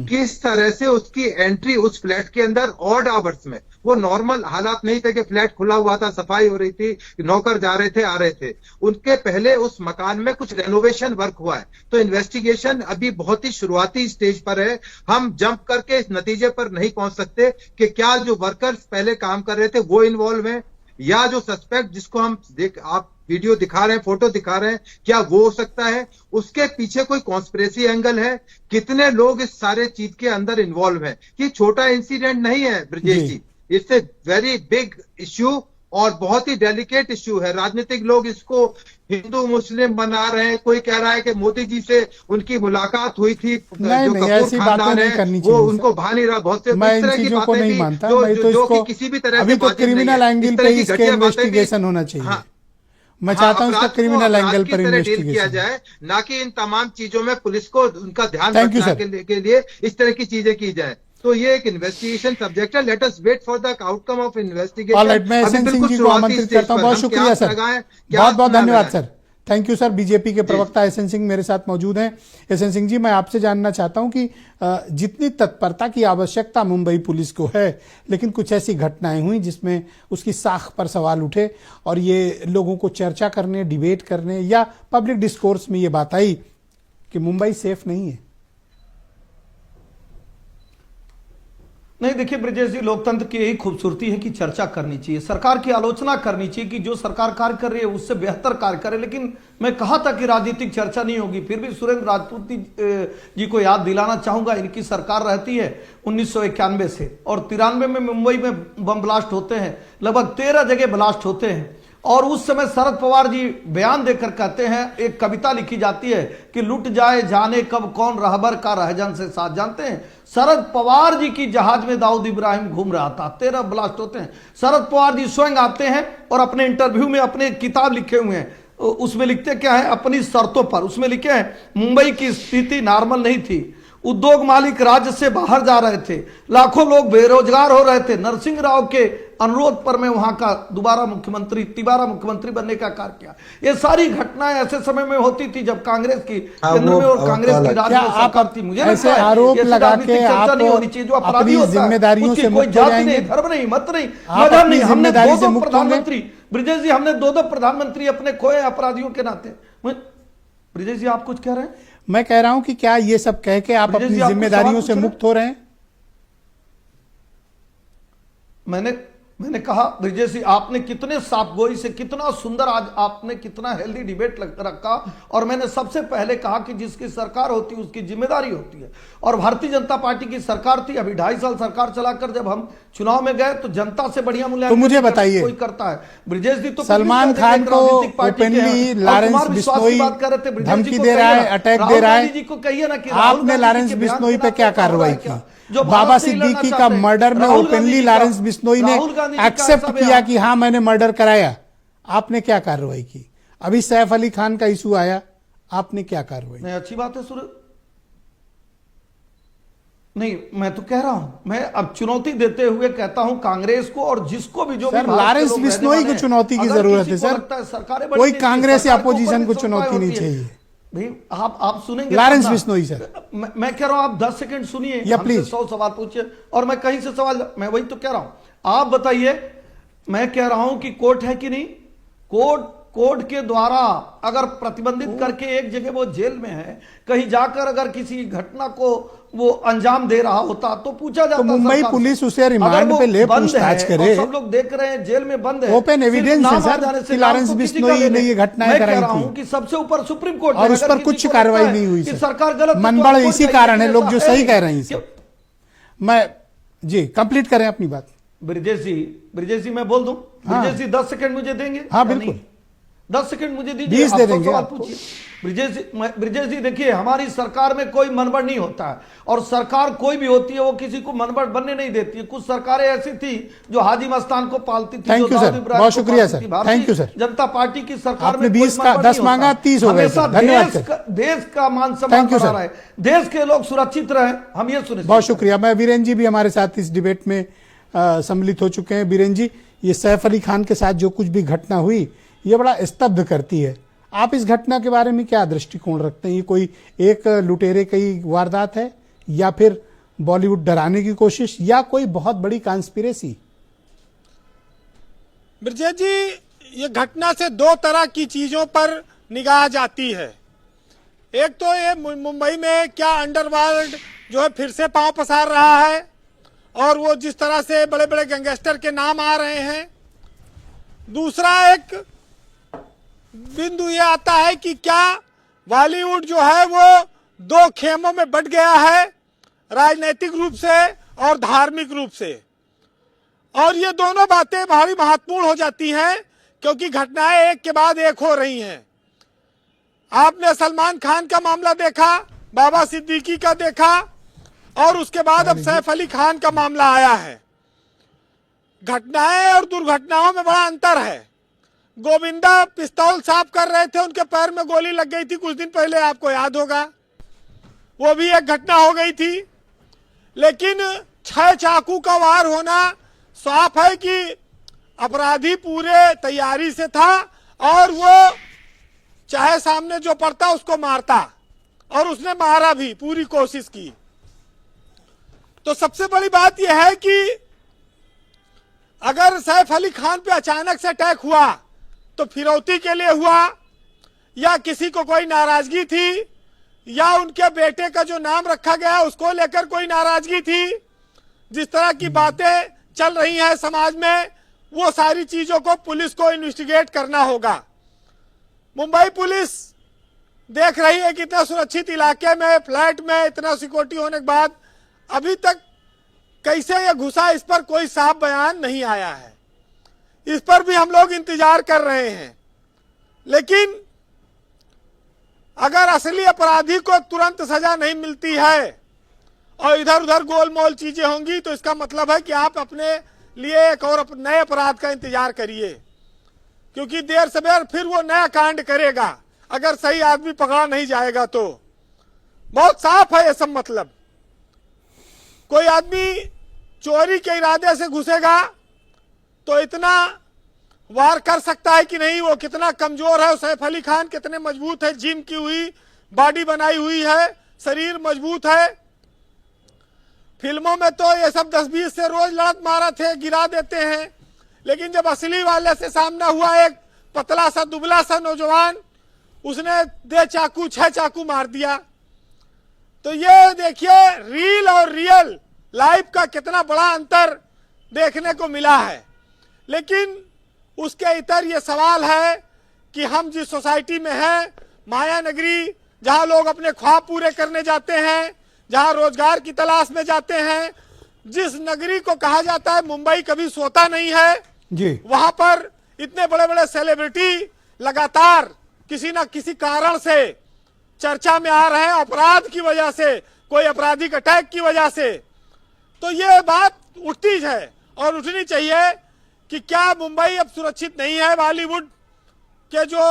किस तरह से उसकी एंट्री उस फ्लैट के अंदर ऑड आवर्स में, वो नॉर्मल हालात नहीं थे कि फ्लैट खुला हुआ था, सफाई हो रही थी, नौकर जा रहे थे, आ रहे थे। उनके पहले उस मकान में कुछ रेनोवेशन वर्क हुआ है, तो इन्वेस्टिगेशन अभी बहुत ही शुरुआती स्टेज पर है। हम जंप करके इस नतीजे पर नहीं पहुंच सकते कि क्या जो वर्कर्स पहले काम कर रहे थे वो इन्वॉल्व है, या जो सस्पेक्ट जिसको हम आप वीडियो दिखा रहे हैं, फोटो दिखा रहे हैं, क्या वो हो सकता है? उसके पीछे कोई कॉन्स्पिरेसी एंगल है? कितने लोग इस सारे चीज के अंदर इन्वॉल्व हैं? ये छोटा इंसिडेंट नहीं है Brajesh ji, it's a very big issue और बहुत ही डेलिकेट इश्यू है। राजनीतिक लोग इसको हिंदू मुस्लिम बना रहे हैं। कोई कह रहा है कि मोदी जी से उनकी मुलाकात हुई थी, नहीं, ऐसी बातें नहीं करनी चाहिए, वो उनको भा नहीं रहा। बहुत से मैं इन चीजों को नहीं मानता, मैं तो इसको किसी भी तरह अभी तो क्रिमिनल एंगल पे इसके इन्वेस्टिगेशन होना चाहिए। मैं चाहता हूं इसका क्रिमिनल एंगल पर इन्वेस्टिगेशन किया जाए, ना कि इन तमाम चीजों में पुलिस को उनका ध्यान रखने के लिए इस तरह की चीजें की जाए। तो ये एक इन्वेस्टिगेशन सब्जेक्ट है, let us wait for the outcome of investigation. Alright, मैं एसएन सिंह जी को आमंत्रित करता हूं। बहुत शुक्रिया सर, बहुत बहुत धन्यवाद sir, thank you sir. BJP के प्रवक्ता एसएन सिंह मेरे साथ मौजूद हैं। एसएन सिंह जी, मैं आपसे जानना चाहता हूं कि जितनी तत्परता की आवश्यकता मुंबई पुलिस को है, लेकिन कुछ ऐसी घटनाएं हुई जिसमें उसकी साख पर सवाल उठे और ये लोगों को चर्चा करने, डिबेट करने या पब्लिक डिस्कोर्स में ये बात आई कि मुंबई सेफ नहीं है। नहीं, देखिए ब्रिजेश जी, लोकतंत्र की यही खूबसूरती है कि चर्चा करनी चाहिए, सरकार की आलोचना करनी चाहिए कि जो सरकार कार्य कर रही है उससे बेहतर कार्य करे। लेकिन मैं कहा था कि राजनीतिक चर्चा नहीं होगी, फिर भी सुरेंद्र राजपूत जी को याद दिलाना चाहूंगा, इनकी सरकार रहती है 1991 से, और 93 में मुंबई में बम ब्लास्ट होते हैं, लगभग 13 जगह ब्लास्ट होते हैं। और उस समय शरद पवार जी बयान देकर कहते हैं, एक कविता लिखी जाती है कि लुट जाए जाने कब कौन रहबर का रहजन से साथ। जानते हैं, शरद पवार जी की जहाज में दाऊद इब्राहिम घूम रहा था, 13 ब्लास्ट होते हैं। शरद पवार जी स्वयं आते हैं और अपने इंटरव्यू में अपने किताब लिखे हुए हैं, उसमें लिखते क्या है, अपनी शर्तों पर, उसमें लिखे हैं, मुंबई की स्थिति नॉर्मल नहीं थी, उद्योग मालिक राज्य से बाहर जा रहे थे, लाखों लोग बेरोजगार हो रहे थे। नरसिंह राव के अनुरोध पर मैं वहां का तिबारा मुख्यमंत्री बनने का कार्य किया। ये सारी घटनाएं ऐसे समय में होती थी जब कांग्रेस की केंद्र में और कांग्रेस की राज्य में सरकार थी। मुझे ऐसे आरोप लगा के आप अपनी जिम्मेदारियों से मुक्त हो जाएंगे, धर्म नहीं, मत नहीं, मजहब नहीं। हमने दो प्रधानमंत्री, ब्रिजेश जी, हमने दो प्रधानमंत्री अपने खोए अपराधियों के नाते। ब्रिजेश जी, आप कुछ कह रहे हैं? मैं कह रहा हूं कि क्या ये सब कह के आप अपनी जिम्मेदारियों से मुक्त हो रहे हैं? मैंने कहा ब्रिजेश जी, आपने कितने साफगोई से, कितना सुंदर, आज आपने कितना हेल्दी डिबेट रखा। और मैंने सबसे पहले कहा कि जिसकी सरकार होती है उसकी जिम्मेदारी होती है, और भारतीय जनता पार्टी की सरकार थी, अभी 2.5 साल सरकार चलाकर जब हम चुनाव में गए तो जनता से बढ़िया मूल्यांकन तो मुझे बताइए, कोई करता है? ब्रिजेश जी तो सलमान खान को ओपनली लॉरेंस बिश्नोई धमकी दे रहा है, अटैक दे रहा है, जी को कहिए ना कि आपने लॉरेंस बिश्नोई पे क्या कार्रवाई की? बाबा सिद्दीकी का मर्डर में ओपनली लॉरेंस बिश्नोई ने एक्सेप्ट किया कि हाँ मैंने मर्डर कराया, आपने क्या कार्रवाई की? अभी सैफ अली खान का इशू आया, आपने क्या कार्रवाई? नहीं, अच्छी बात है नहीं, मैं तो कह रहा हूं, मैं अब चुनौती देते हुए कहता हूं कांग्रेस को, और जिसको भी जो सर, लॉरेंस बिश्नोई को चुनौती की जरूरत है सर, कोई कांग्रेस या अपोजिशन को चुनौती नहीं चाहिए भाई। आप सुनेंगे लॉरेंस बिश्नोई सर, मैं कह रहा हूं आप 10 सेकंड सुनिए, या प्लीज 100 सवाल पूछिए और मैं कहीं से सवाल, मैं वही तो कह रहा हूं। आप बताइए, मैं कह रहा हूं कि कोर्ट है कि नहीं? कोर्ट के द्वारा अगर प्रतिबंधित करके एक जगह वो जेल में है, कहीं जाकर अगर किसी घटना को वो अंजाम दे रहा होता तो पूछा जाता। तो मुंबई पुलिस उसे रिमांड पे ले पूछताछ करे। सब लोग देख रहे हैं जेल में बंद है, ओपन एविडेंस है सर कि लॉरेंस बिश्नोई ने ये घटनाएं कराई थी, कि सबसे ऊपर सुप्रीम कोर्ट और उस पर कुछ कार्रवाई नहीं हुई सर। सरकार गलत, मनबड़ इसी कारण है, लोग जो सही कह रहे हैं सर। मैं जी कंप्लीट करें अपनी बात। ब्रिजेश जी मैं बोल दूं? ब्रिजेश जी 10 सेकंड मुझे देंगे? हाँ बिल्कुल, 10 सेकंड मुझे दीजिए, 20 दे देंगे। पूछिए ब्रिजेश जी, देखिए हमारी सरकार में कोई मनबड़ नहीं होता है, और सरकार कोई भी होती है वो किसी को मनबड़ बनने नहीं देती है। कुछ सरकारें ऐसी थी जो हाजी मस्तान को पालती थी। थैंक यू सर, बहुत शुक्रिया sir, thank you sir. Janata party की सरकार में 20 का 10 मांगा, 30 हो गए सर, धन्यवाद सर। देश का मान सम्मान बढ़ा रहा है, देश के लोग सुरक्षित रहे, हम ये सुनिश्चित। बहुत शुक्रिया। मैं वीरेंद्र जी भी हमारे साथ इस डिबेट में सम्मिलित हो चुके हैं। वीरेंद्र जी, ये सैफ अली खान के साथ जो कुछ भी घटना हुई ये बड़ा स्तब्ध करती है। आप इस घटना के बारे में क्या दृष्टिकोण रखते हैं? ये कोई एक लुटेरे की वारदात है, या फिर बॉलीवुड डराने की कोशिश, या कोई बहुत बड़ी कॉन्स्पिरेसी? ब्रिजेश जी, ये घटना से दो तरह की चीजों पर निगाह जाती है। एक तो ये मुंबई में क्या अंडरवर्ल्ड जो है फिर से पांव पसार रहा है, और वो जिस तरह से बड़े बड़े गैंगस्टर के नाम आ रहे हैं। दूसरा एक बिंदु ये आता है कि क्या बॉलीवुड जो है वो दो खेमों में बंट गया है, राजनीतिक रूप से और धार्मिक रूप से। और ये दोनों बातें बड़ी महत्वपूर्ण हो जाती हैं, क्योंकि घटनाएं एक के बाद एक हो रही हैं। आपने सलमान खान का मामला देखा, बाबा सिद्दीकी का देखा, और उसके बाद अब सैफ अली खान का मामला आया है। घटनाएं और दुर्घटनाओं में बड़ा अंतर है। गोविंदा पिस्तौल साफ कर रहे थे, उनके पैर में गोली लग गई थी कुछ दिन पहले, आपको याद होगा, वो भी एक घटना हो गई थी। लेकिन 6 चाकू का वार होना साफ है कि अपराधी पूरे तैयारी से था और वो चाहे सामने जो पड़ता उसको मारता, और उसने मारा भी, पूरी कोशिश की। तो सबसे बड़ी बात यह है कि अगर सैफ अली खान पे अचानक से अटैक हुआ तो फिरौती के लिए हुआ, या किसी को कोई नाराजगी थी, या उनके बेटे का जो नाम रखा गया उसको लेकर कोई नाराजगी थी, जिस तरह की बातें चल रही हैं समाज में, वो सारी चीजों को पुलिस को इन्वेस्टिगेट करना होगा। मुंबई पुलिस देख रही है कि इतना सुरक्षित इलाके में, फ्लैट में इतना सिक्योरिटी होने के बाद अभी तक कैसे ये घुसा, इस पर कोई साफ बयान नहीं आया है। इस पर भी हम लोग इंतजार कर रहे हैं। लेकिन अगर असली अपराधी को तुरंत सजा नहीं मिलती है और इधर उधर गोलमोल चीजें होंगी, तो इसका मतलब है कि आप अपने लिए एक और नए अपराध का इंतजार करिए, क्योंकि देर सवेर फिर वो नया कांड करेगा अगर सही आदमी पकड़ा नहीं जाएगा। तो बहुत साफ है ये सब मतलब। कोई आदमी चोरी के इरादे से घुसेगा तो इतना वार कर सकता है कि नहीं, वो कितना कमजोर है। सैफ अली खान कितने मजबूत है, जिम की हुई बॉडी बनाई हुई है, शरीर मजबूत है। फिल्मों में तो ये सब 10-20 से रोज लड़त मारा थे, गिरा देते हैं, लेकिन जब असली वाले से सामना हुआ, एक पतला सा दुबला सा नौजवान, उसने 6 चाकू मार दिया। तो ये देखिए रील और रियल लाइफ का कितना बड़ा अंतर देखने को मिला है। लेकिन उसके इतर ये सवाल है कि हम जिस सोसाइटी में हैं, माया नगरी, जहां लोग अपने ख्वाब पूरे करने जाते हैं, जहां रोजगार की तलाश में जाते हैं, जिस नगरी को कहा जाता है मुंबई कभी सोता नहीं है जी, वहां पर इतने बड़े बड़े सेलिब्रिटी लगातार किसी ना किसी कारण से चर्चा में आ रहे हैं, अपराध की वजह से, कोई आपराधिक अटैक की वजह से। तो ये बात उठती है और उठनी चाहिए कि क्या मुंबई अब सुरक्षित नहीं है बॉलीवुड के जो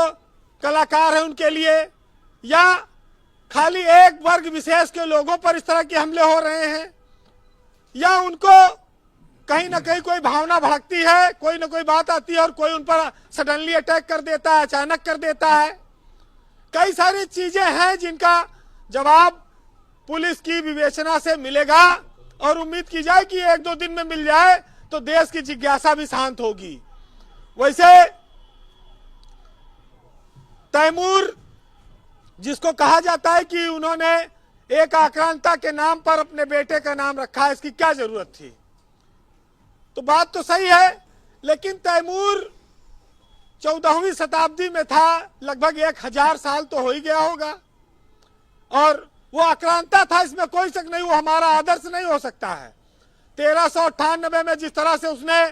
कलाकार हैं उनके लिए, या खाली एक वर्ग विशेष के लोगों पर इस तरह के हमले हो रहे हैं, या उनको कहीं ना कहीं कोई भावना भड़कती है, कोई ना कोई बात आती है और कोई उन पर सडनली अटैक कर देता है, अचानक कर देता है। कई सारी चीजें हैं जिनका जवाब पुलिस की विवेचना से मिलेगा, और उम्मीद की जाए कि 1-2 दिन में मिल जाए तो देश की जिज्ञासा भी शांत होगी। वैसे तैमूर, जिसको कहा जाता है कि उन्होंने एक आक्रांता के नाम पर अपने बेटे का नाम रखा है, इसकी क्या जरूरत थी? तो बात तो सही है, लेकिन तैमूर 14वीं शताब्दी में था, लगभग 1000 साल तो हो ही गया होगा, और वो आक्रांता था, इसमें कोई शक नहीं। वो हमारा आदर्श नहीं हो सकता है। 1398 में जिस तरह से उसने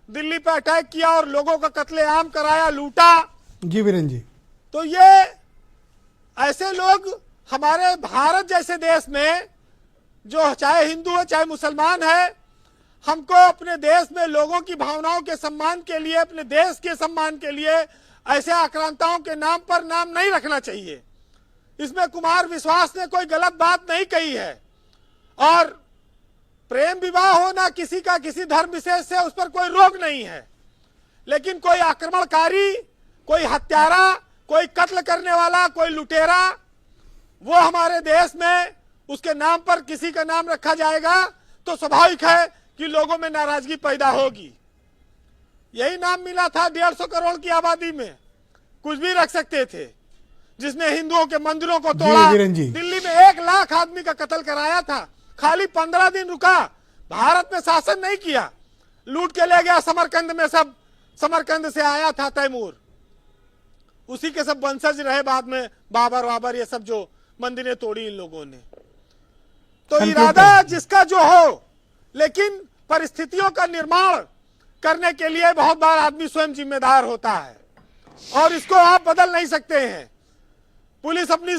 दिल्ली पर अटैक किया और लोगों का कत्लेआम कराया, लूटा। जी वीरेंद्र जी, तो ये ऐसे लोग हमारे भारत जैसे देश में, जो चाहे हिंदू है चाहे मुसलमान है, हमको अपने देश में लोगों की भावनाओं के सम्मान के लिए, अपने देश के सम्मान के लिए ऐसे आक्रांताओं के नाम पर नाम नहीं रखना चाहिए। इसमें कुमार विश्वास ने कोई गलत बात नहीं कही है, और प्रेम विवाह होना किसी का किसी धर्म विशेष से, उस पर कोई रोक नहीं है। लेकिन कोई आक्रमणकारी, कोई हत्यारा, कोई कत्ल करने वाला, कोई लुटेरा, वो हमारे देश में उसके नाम पर किसी का नाम रखा जाएगा तो स्वाभाविक है कि लोगों में नाराजगी पैदा होगी। यही नाम मिला था 150 करोड़ की आबादी में, कुछ भी रख सकते थे। जिसने हिंदुओं के मंदिरों को तोड़ा, दिल्ली में 1 लाख आदमी का कत्ल कराया था, खाली 15 दिन रुका, भारत में शासन नहीं किया, लूट के ले गया समरकंद में। सब समरकंद से आया था तैमूर, उसी के सब वंशज रहे बाद में, बाबर ये सब जो मंदिरें तोड़ी इन लोगों ने। तो इरादा जिसका जो हो, लेकिन परिस्थितियों का निर्माण करने के लिए बहुत बार आदमी स्वयं जिम्मेदार होता है, और इसको आप बदल नहीं सकते हैं। पुलिस अपनी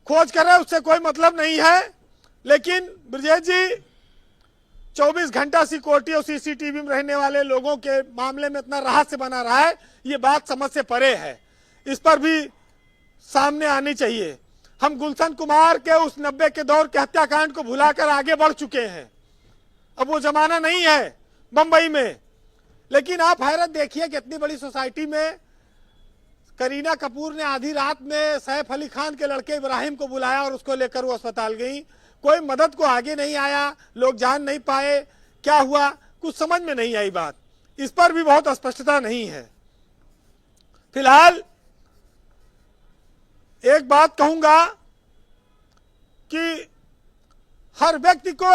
खोज करे, उससे कोई मतलब नहीं है। लेकिन ब्रजेश जी 24 घंटा सिक्योरिटी और सीसीटीवी में रहने वाले लोगों के मामले में इतना रहस्य बना रहा है, ये बात समझ से परे है। इस पर भी सामने आनी चाहिए। हम गुलशन कुमार के उस 90 के दौर के हत्याकांड को भुलाकर आगे बढ़ चुके हैं। अब वो जमाना नहीं है बंबई में। लेकिन आप हैरत देखिए कि इतनी बड़ी सोसाइटी में करीना कपूर ने आधी रात में सैफ अली खान के लड़के इब्राहिम को बुलाया और उसको लेकर वो अस्पताल गई। कोई मदद को आगे नहीं आया, लोग जान नहीं पाए, क्या हुआ कुछ समझ में नहीं आई बात। इस पर भी बहुत स्पष्टता नहीं है। फिलहाल एक बात कहूंगा कि हर व्यक्ति को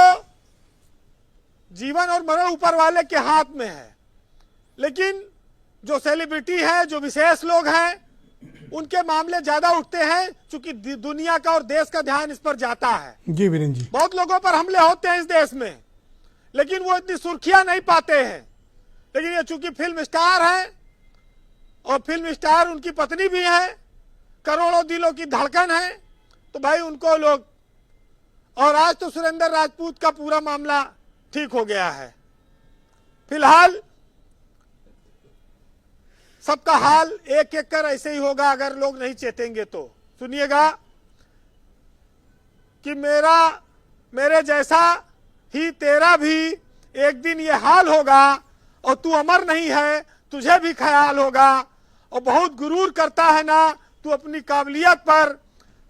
जीवन और मरण ऊपर वाले के हाथ में है, लेकिन जो सेलिब्रिटी है, जो विशेष लोग हैं, उनके मामले ज्यादा उठते हैं क्योंकि दुनिया का और देश का ध्यान इस पर जाता है। जी वीरेंद्र जी, बहुत लोगों पर हमले होते हैं इस देश में, लेकिन वो इतनी सुर्खियां नहीं पाते हैं। लेकिन ये चूंकि फिल्म स्टार है और फिल्म स्टार उनकी पत्नी भी है, करोड़ों दिलों की धड़कन है, तो भाई उनको लोग, और आज तो सुरेंद्र राजपूत का पूरा मामला ठीक हो गया है। फिलहाल सबका हाल एक एक कर ऐसे ही होगा अगर लोग नहीं चेतेंगे तो। सुनिएगा कि मेरे जैसा ही तेरा भी एक दिन ये हाल होगा, और तू अमर नहीं है, तुझे भी ख्याल होगा। और बहुत गुरूर करता है ना तू अपनी काबिलियत पर,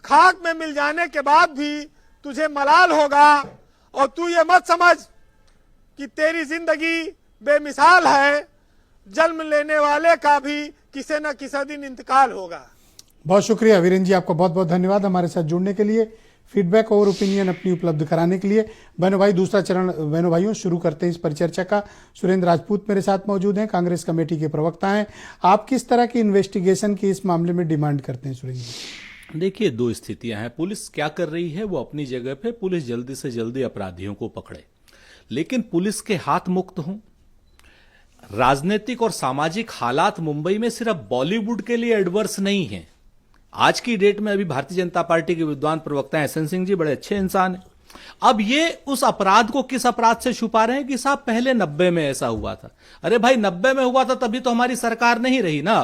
खाक में मिल जाने के बाद भी तुझे मलाल होगा। और तू ये मत समझ कि तेरी जिंदगी बेमिसाल है, जन्म लेने वाले का भी किसी न किसी दिन इंतकाल होगा। बहुत शुक्रिया वीरेंद्र जी, आपका बहुत बहुत धन्यवाद हमारे साथ जुड़ने के लिए, फीडबैक और ओपिनियन अपनी उपलब्ध कराने के लिए। बहनों भाई, दूसरा चरण बहनों भाइयों शुरू करते हैं इस परिचर्चा का। सुरेंद्र राजपूत मेरे साथ मौजूद हैं, कांग्रेस कमेटी के प्रवक्ता हैं। आप किस तरह की इन्वेस्टिगेशन की इस मामले में डिमांड करते हैं सुरेंद्र जी? देखिए, दो स्थितियां हैं। पुलिस क्या कर रही है, वो अपनी जगह पे, पुलिस जल्दी से जल्दी अपराधियों को पकड़े, लेकिन पुलिस के हाथ मुक्त हों। राजनीतिक और सामाजिक हालात मुंबई में सिर्फ बॉलीवुड के लिए एडवर्स नहीं है। आज की डेट में अभी भारतीय जनता पार्टी के विद्वान प्रवक्ता एसएन सिंह जी बड़े अच्छे इंसान हैं। अब ये उस अपराध को किस अपराध से छुपा रहे हैं कि साहब पहले 90 में ऐसा हुआ था। अरे भाई, 90 में हुआ था तभी तो हमारी सरकार नहीं रही ना।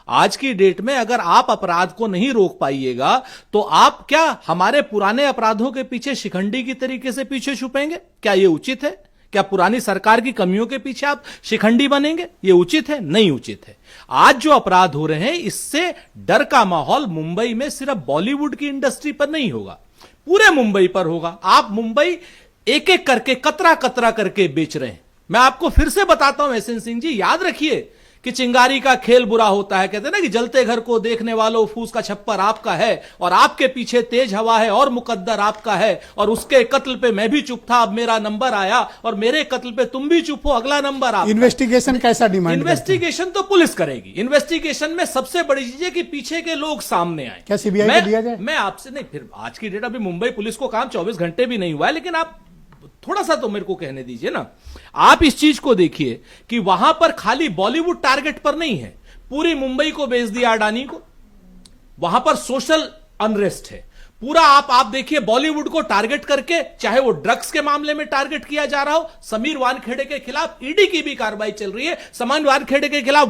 आज की डेट में अगर आप अपराध को नहीं रोक पाइएगा तो आप क्या हमारे पुराने अपराधों के पीछे शिखंडी की तरीके से पीछे छुपेंगे? क्या यह उचित है? क्या पुरानी सरकार की कमियों के पीछे आप शिखंडी बनेंगे? ये उचित है? नहीं उचित है। आज जो अपराध हो रहे हैं, इससे डर का माहौल मुंबई में सिर्फ बॉलीवुड की इंडस्ट्री पर नहीं होगा, पूरे मुंबई पर होगा। आप मुंबई एक एक करके, कतरा कतरा करके बेच रहे हैं। मैं आपको फिर से बताता हूं एसएन सिंह जी, याद रखिए कि चिंगारी का खेल बुरा होता है। कहते हैं ना कि जलते घर को देखने वालों, फूस का छप्पर आपका है और आपके पीछे तेज हवा है और मुकद्दर आपका है। और उसके कत्ल पे मैं भी चुप था, अब मेरा नंबर आया, और मेरे कत्ल पे तुम भी चुप हो, अगला नंबर आपका। इन्वेस्टिगेशन कैसा डिमांड? इन्वेस्टिगेशन तो पुलिस करेगी। इन्वेस्टिगेशन में सबसे बड़ी चीज है कि पीछे के लोग सामने आए। क्या सीबीआई को दिया जाए? मैं आपसे नहीं, फिर आज की डेट, अभी मुंबई पुलिस को काम 24 घंटे भी नहीं हुआ है, लेकिन आप थोड़ा सा तो मेरे को कहने दीजिए ना। आप इस चीज को देखिए कि वहां पर खाली बॉलीवुड टारगेट पर नहीं है, पूरी मुंबई को बेच दिया अडानी को। वहां पर सोशल अनरेस्ट है पूरा। आप देखिए, बॉलीवुड को टारगेट करके, चाहे वो ड्रग्स के मामले में टारगेट किया जा रहा हो, समीर वानखेड़े के खिलाफ ईडी की भी कार्रवाई चल रही है, समान वानखेड़े के खिलाफ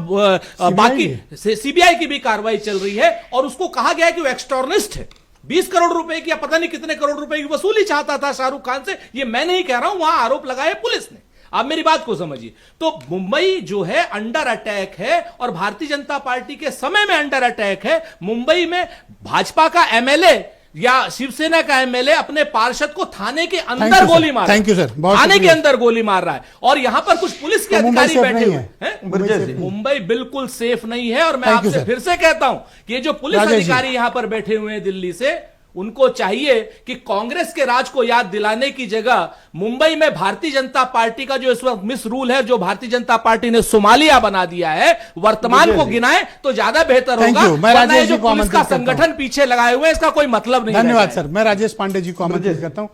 बाकी सीबीआई की भी कार्रवाई चल रही है, और उसको कहा गया है कि वो एक्सटॉर्निस्ट है। 20 करोड़ रुपए की या पता नहीं कितने करोड़ रुपए की वसूली चाहता था शाहरुख खान से। ये मैं नहीं कह रहा हूं, वहां आरोप लगाए पुलिस ने। आप मेरी बात को समझिए। तो मुंबई जो है अंडर अटैक है, और भारतीय जनता पार्टी के समय में अंडर अटैक है। मुंबई में भाजपा का एमएलए या शिवसेना का एमएलए अपने पार्षद को थाने के अंदर गोली मार, थैंक यू सर, थाने के अंदर गोली मार रहा है, और यहां पर कुछ पुलिस के अधिकारी बैठे हुए हैं। मुंबई बिल्कुल सेफ नहीं है। और मैं आपसे फिर से कहता हूं कि ये जो पुलिस अधिकारी यहां पर बैठे हुए हैं दिल्ली से, उनको चाहिए कि कांग्रेस के राज को याद दिलाने की जगह मुंबई में भारतीय जनता पार्टी का जो इस वक्त मिस रूल है, जो भारतीय जनता पार्टी ने सोमालिया बना दिया है, वर्तमान को गिनाए तो ज्यादा बेहतर होगा। वरना ये जो पुलिस का संगठन पीछे लगाए हुए हैं, इसका कोई मतलब नहीं। धन्यवाद सर। मैं राजेश पांडे जी को आमंत्रित करता हूं।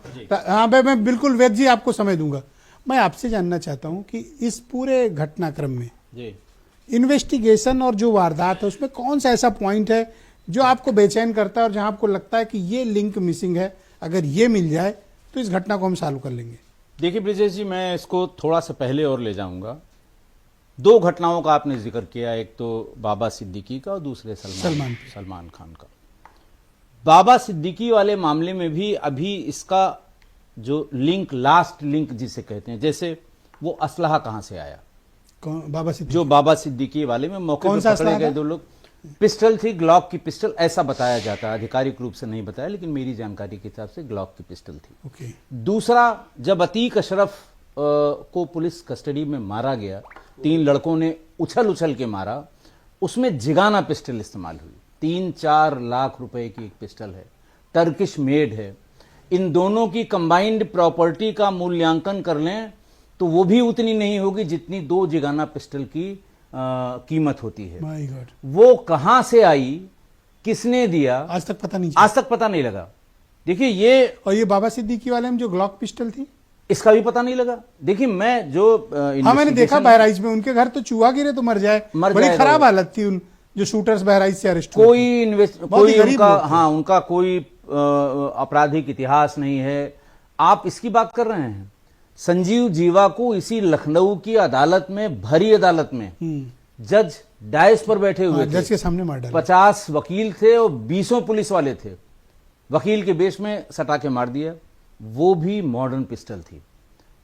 हाँ भाई, मैं बिल्कुल वेद जी आपको समय दूंगा। मैं आपसे जानना चाहता हूं कि इस पूरे घटनाक्रम में इन्वेस्टिगेशन और जो वारदात है, उसमें कौन सा ऐसा पॉइंट है जो आपको बेचैन करता है और जहां आपको लगता है कि ये लिंक मिसिंग है, अगर ये मिल जाए तो इस घटना को हम सॉल्व कर लेंगे? देखिए ब्रिजेश जी, मैं इसको थोड़ा सा पहले और ले जाऊंगा। दो घटनाओं का आपने जिक्र किया, एक तो बाबा सिद्दीकी का और दूसरे सलमान खान का। बाबा सिद्दीकी वाले मामले में भी अभी इसका जो लिंक, लास्ट लिंक जिसे कहते हैं, जैसे वो असलहा कहां से आया, कौन? बाबा सिद्दीकी। जो बाबा सिद्दीकी वाले में मौके कौन पर सा पकड़े असलहा गए था? 2 लोग, पिस्टल थी, ग्लॉक की पिस्टल, ऐसा बताया जाता है, आधिकारिक रूप से नहीं बताया, लेकिन मेरी जानकारी के हिसाब से ग्लॉक की पिस्टल थी। ओके। दूसरा, जब अतीक अशरफ को पुलिस कस्टडी में मारा गया, 3 लड़कों ने उछल उछल के मारा, उसमें जिगाना पिस्टल इस्तेमाल हुई। 3-4 लाख रुपए की एक पिस्टल है, टर्किश मेड है। इन दोनों की कंबाइंड प्रॉपर्टी का मूल्यांकन कर लें तो वो भी उतनी नहीं होगी जितनी 2 जिगाना पिस्टल की कीमत होती है। My God. वो कहां से आई, किसने दिया, आज तक पता नहीं आज तक पता नहीं लगा। देखिए ये, और ये बाबा सिद्दीकी वाले में जो ग्लॉक पिस्टल थी, इसका भी पता नहीं लगा। देखिए मैं जो हाँ मैंने देखा बहराइच में, उनके घर तो चूहा गिरे तो मर जाए, बड़ी खराब हालत थी उन जो शूटर्स बहराइच से अरेस्ट हुए। कोई उनका, हाँ, उनका कोई आपराधिक इतिहास नहीं है। आप इसकी बात कर रहे हैं, संजीव जीवा को इसी लखनऊ की अदालत में, भरी अदालत में जज डायस पर बैठे हुए थे, जज के सामने मार डाला। 50 वकील थे और 20 पुलिस वाले थे, वकील के बेश में सटा के मार दिया। वो भी मॉडर्न पिस्टल थी।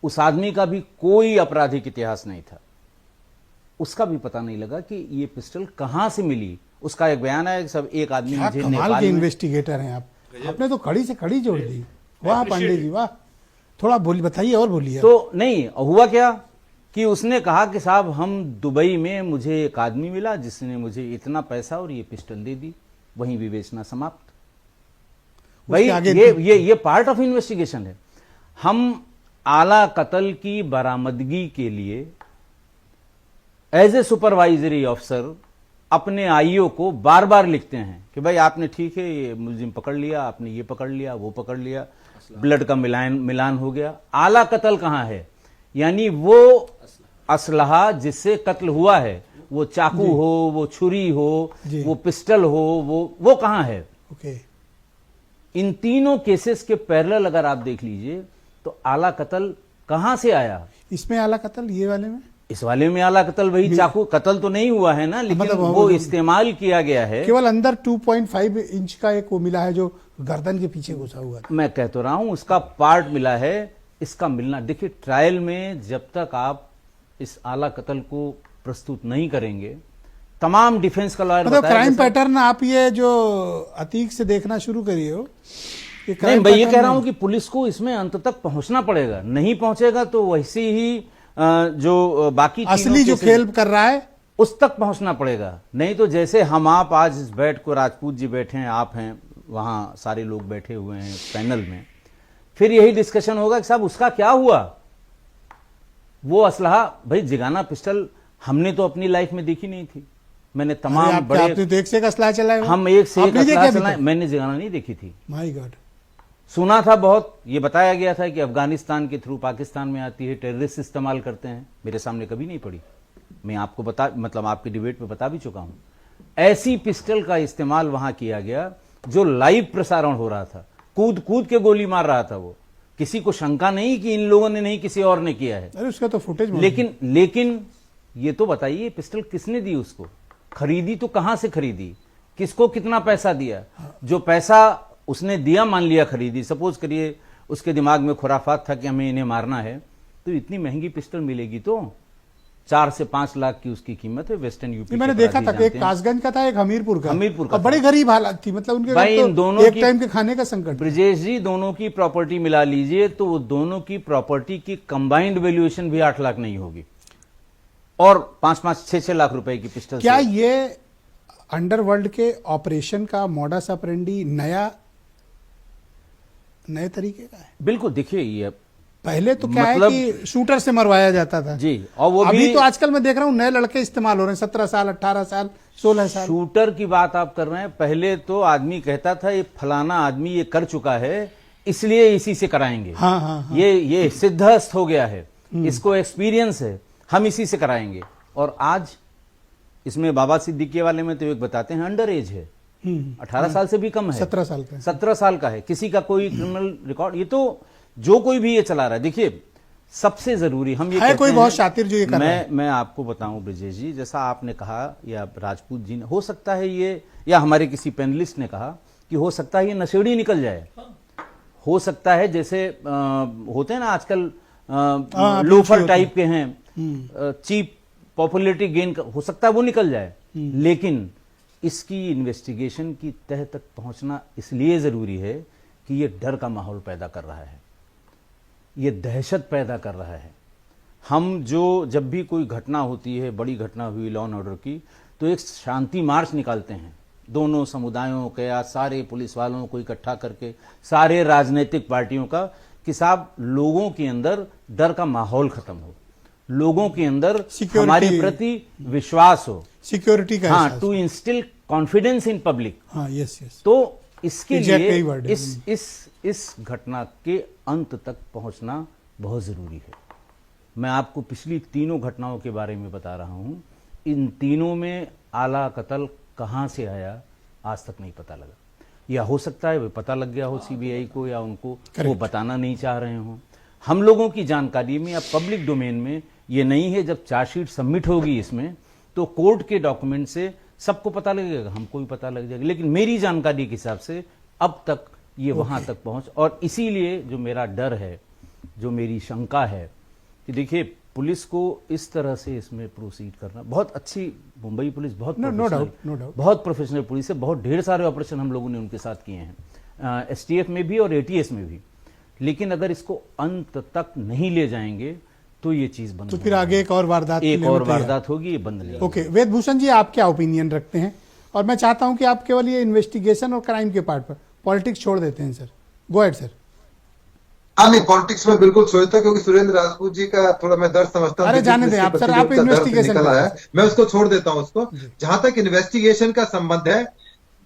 उस आदमी का भी कोई आपराधिक इतिहास नहीं था, उसका भी पता नहीं लगा कि ये पिस्टल कहां से मिली। उसका एक बयान है कि सब एक आदमी क्या मुझे कमाल नेपाल के में, इन्वेस्टिगेटर हैं आप, आपने तो कड़ी से कड़ी जोड़ दी। वाह पांडे जी वाह। थोड़ा बोलिए, बताइए और बोलिए। तो नहीं हुआ क्या कि उसने कहा कि साहब हम दुबई में, मुझे एक आदमी मिला जिसने मुझे इतना पैसा और ये पिस्टल दे दी, वहीं विवेचना समाप्त। भाई ये पार्ट ऑफ इन्वेस्टिगेशन है। हम आला कत्ल की बरामदगी के लिए एज ए सुपरवाइजरी ऑफिसर अपने आईओ को बार बार लिखते हैं कि भाई आपने ठीक है ये मुलजिम पकड़ लिया, आपने ये पकड़ लिया, वो पकड़ लिया, ब्लड का मिलान हो गया। आला कत्ल कहां है, यानी वो असलहा जिससे कत्ल हुआ है, वो चाकू हो, वो छुरी हो, वो पिस्टल हो, वो कहां है। ओके। इन तीनों केसेस के पैरेलल अगर आप देख लीजिए तो आला कत्ल कहां से आया। इसमें आला कत्ल, ये वाले में, इस वाले में आला कत्ल वही चाकू, कत्ल तो नहीं हुआ है ना, लेकिन मतलब वो इस्तेमाल किया गया है। केवल अंदर 2.5 इंच का एक वो मिला है जो गर्दन के पीछे घुसा हुआ था। मैं कह तो रहा हूं उसका पार्ट मिला है। इसका मिलना, देखिए ट्रायल में जब तक आप इस आला कत्ल को प्रस्तुत नहीं करेंगे, तमाम डिफेंस का लॉयर मतलब क्राइम पैटर्न आप ये जो अतीक से देखना शुरू करिए हो, नहीं मैं ये कह रहा हूं कि पुलिस को इसमें अंत तक पहुंचना पड़ेगा। नहीं पहुंचेगा तो वैसे ही जो बाकी असली जो खेल कर रहा है उस तक पहुंचना पड़ेगा। नहीं तो जैसे हम आप आज इस बैठ को, राजपूत जी बैठे हैं, आप हैं, वहां सारे लोग बैठे हुए हैं पैनल में, फिर यही डिस्कशन होगा कि साहब उसका क्या हुआ। वो असलहा, भाई जिगाना पिस्टल हमने तो अपनी लाइफ में देखी नहीं थी। मैंने तमाम बड़े, आपने तो एक से एक असलहा चलाया, हम एक से एक असलहा चलाए, मैंने जिगाना नहीं देखी थी। My God. सुना था बहुत, ये बताया गया था कि अफगानिस्तान के थ्रू पाकिस्तान में आती है, टेररिस्ट इस्तेमाल करते हैं। मेरे सामने कभी नहीं पड़ी। मैं आपको मतलब आपके डिबेट में बता भी चुका हूं। ऐसी पिस्टल का इस्तेमाल वहां किया गया जो लाइव प्रसारण हो रहा था, कूद कूद के गोली मार रहा था वो। किसी को शंका नहीं कि इन लोगों ने नहीं, किसी और ने किया है। अरे उसका तो फुटेज, लेकिन ये तो बताइए पिस्टल किसने दी उसको, खरीदी तो कहां से खरीदी, किसको कितना पैसा दिया। जो पैसा उसने दिया, मान लिया खरीदी, सपोज करिए उसके दिमाग में खुराफात था कि हमें इन्हें मारना है, तो इतनी महंगी पिस्टल मिलेगी तो 4 से 5 लाख की उसकी कीमत है। वेस्टर्न यूपी मैंने देखा था, एक कासगंज का था, एक हमीरपुर का बड़ी गरीब हालत थी, मतलब उनके भाई तो इन दोनों एक टाइम के खाने का संकट। ब्रिजेश जी, दोनों की प्रॉपर्टी मिला लीजिए तो वो दोनों की प्रॉपर्टी की कंबाइंड वैल्यूएशन भी 8 लाख नहीं होगी, और 5-5, 6-6 लाख रुपए की पिस्टल। क्या ये अंडरवर्ल्ड के ऑपरेशन का मॉडस ऑपरेंडी नए तरीके का है? बिल्कुल। देखिए ये पहले तो क्या है कि शूटर से मरवाया जाता था जी, और वो अभी तो आजकल मैं देख रहा हूं नए लड़के इस्तेमाल हो रहे हैं, 17 साल, 18 साल, 16 साल। शूटर की बात आप कर रहे हैं। पहले तो आदमी कहता था ये फलाना आदमी ये कर चुका है, इसलिए इसी से कराएंगे। हाँ। ये सिद्धस्त हो गया है, इसको एक्सपीरियंस है, हम इसी से कराएंगे। और आज इसमें बाबा सिद्दीकी वाले में तो एक बताते हैं अंडर एज है, 18 साल से भी कम है, 17 साल का, 17 साल का है, किसी का कोई क्रिमिनल रिकॉर्ड। ये तो जो कोई भी ये चला रहा है। देखिए सबसे जरूरी हम ये है, कोई बहुत शातिर जो ये कर रहा है। मैं आपको बताऊं ब्रिजेश जी, जैसा आपने कहा या राजपूत जी ने, हो सकता है ये, या हमारे किसी पैनलिस्ट ने कहा कि हो सकता है ये नशेड़ी निकल जाए, हो सकता है जैसे होते हैं ना आजकल हाँ, लोफर टाइप के हैं, चीप पॉपुलैरिटी गेन हो सकता है वो निकल जाए, लेकिन इसकी इन्वेस्टिगेशन की तह तक पहुंचना इसलिए जरूरी है कि ये डर का माहौल पैदा कर रहा है, ये दहशत पैदा कर रहा है। हम जब भी कोई घटना होती है, बड़ी घटना हुई लॉ एंड ऑर्डर की, तो एक शांति मार्च निकालते हैं दोनों समुदायों के या सारे पुलिस वालों को इकट्ठा करके, सारे राजनीतिक पार्टियों का, कि साहब लोगों के अंदर डर का माहौल खत्म हो, लोगों के अंदर हमारे प्रति विश्वास हो, सिक्योरिटी का, हाँ, to instil confidence in public. हाँ, यस यस। तो इसके लिए इस घटना के अंत तक पहुंचना बहुत जरूरी है। मैं आपको पिछली तीनों घटनाओं के बारे में बता रहा हूं, इन तीनों में आला कत्ल कहां से आया आज तक नहीं पता लगा, या हो सकता है वो पता लग गया हो सीबीआई को, या उनको वो बताना नहीं चाह रहे हो। हम लोगों की जानकारी में या पब्लिक डोमेन में ये नहीं है। जब चार्जशीट सबमिट होगी इसमें, तो कोर्ट के डॉक्यूमेंट से सबको पता लगेगा, हमको भी पता लग जाएगा, लेकिन मेरी जानकारी के हिसाब से अब तक ये वहां तक पहुंच, और इसीलिए जो मेरा डर है, जो मेरी शंका है कि देखिए पुलिस को इस तरह से इसमें प्रोसीड करना, बहुत अच्छी मुंबई पुलिस, बहुत बहुत प्रोफेशनल पुलिस है, बहुत ढेर सारे ऑपरेशन हम लोगों ने उनके साथ किए हैं, एसटीएफ में भी और एटीएस में भी, लेकिन अगर इसको अंत तक नहीं ले जाएंगे तो ये चीज बंद, तो फिर आगे एक और वारदात होगी, ये बंद नहीं। ओके, वेदभूषण जी, आप क्या ओपिनियन रखते हैं? और मैं चाहता हूं कि आप केवल ये इन्वेस्टिगेशन और क्राइम के पार्ट पर, पॉलिटिक्स छोड़ देते हैं सर। Go ahead sir. हाँ, नहीं, पॉलिटिक्स में बिल्कुल सोचता, क्योंकि सुरेंद्र राजपूत जी का थोड़ा मैं दर्द समझता हूँ। अरे जाने दें आप सर, आप इन्वेस्टिगेशन निकल आया है, मैं उसको छोड़ देता हूँ उसको। जहां तक इन्वेस्टिगेशन का संबंध है,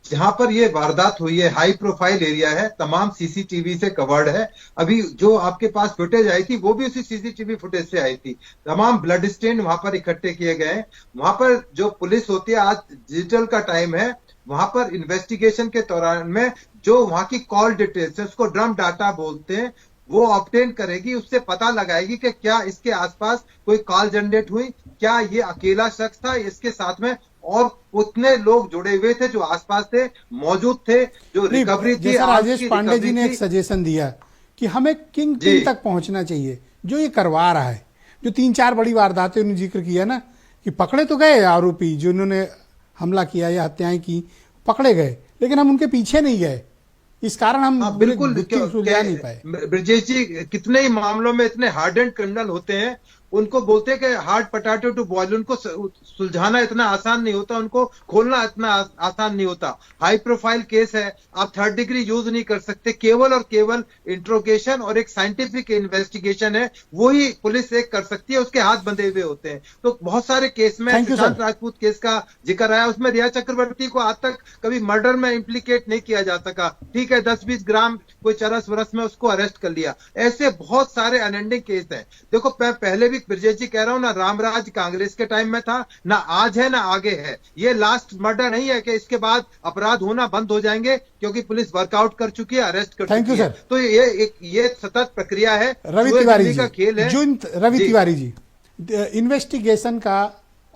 जहां पर ये वारदात हुई है, हाई प्रोफाइल एरिया है, तमाम सीसीटीवी से कवर्ड है। अभी जो आपके पास फुटेज आई थी वो भी उसी सीसीटीवी फुटेज से आई थी। तमाम ब्लड स्टेन वहां पर इकट्ठे किए गए हैं। वहां पर जो पुलिस होती है, आज डिजिटल का टाइम है, वहां पर इन्वेस्टिगेशन के दौरान में जो वहां की कॉल डिटेल्स है, उसको ड्रम डाटा बोलते हैं, वो ऑब्टेन करेगी, उससे पता लगाएगी कि क्या इसके आसपास कोई कॉल जनरेट हुई, क्या ये अकेला शख्स था, इसके साथ में और उतने लोग जुड़े हुए थे जो आसपास थे, मौजूद थे, जो रिकवरी थी। राजेश पांडे जी ने एक सजेशन दिया कि हमें किंग पिन तक पहुंचना चाहिए, जो ये करवा रहा है, जो 3-4 बड़ी वारदातें उन्होंने जिक्र किया ना, कि पकड़े तो गए आरोपी जो उन्होंने हमला किया या हत्याएं की, पकड़े गए, लेकिन हम उनके पीछे नहीं गए, इस कारण हम बिल्कुल सुलझा नहीं पाए। ब्रजेश जी, कितने ही मामलों में इतने हार्ड क्रिमिनल होते हैं, उनको बोलते हैं कि हार्ड पोटैटो टू बॉयल, उनको सुलझाना इतना आसान नहीं होता, उनको खोलना इतना आसान नहीं होता। हाई प्रोफाइल केस है, आप 3rd डिग्री यूज नहीं कर सकते, केवल और केवल इंट्रोगेशन और एक साइंटिफिक इन्वेस्टिगेशन है, वही पुलिस एक कर सकती है, उसके हाथ बंधे हुए होते हैं। तो बहुत सारे केस में, सुशांत राजपूत केस का जिक्र आया, उसमें रिया चक्रवर्ती को आज तक कभी मर्डर में इम्प्लीकेट नहीं किया जा सका। ठीक है, 10-20 ग्राम कोई चरस वरस में उसको अरेस्ट कर लिया। ऐसे बहुत सारे अनएंडिंग केस हैं। देखो, मैं पहले भी ब्रजेश जी कह रहा हूं, ना रामराज कांग्रेस के टाइम में था, ना आज है, ना आगे है। ये लास्ट मर्डर नहीं है कि इसके बाद अपराध होना बंद हो जाएंगे, क्योंकि पुलिस वर्कआउट कर चुकी है, अरेस्ट कर चुकी है। तो ये सतत प्रक्रिया है, रवि तिवारी का खेल है। रवि तिवारी जी, इन्वेस्टिगेशन का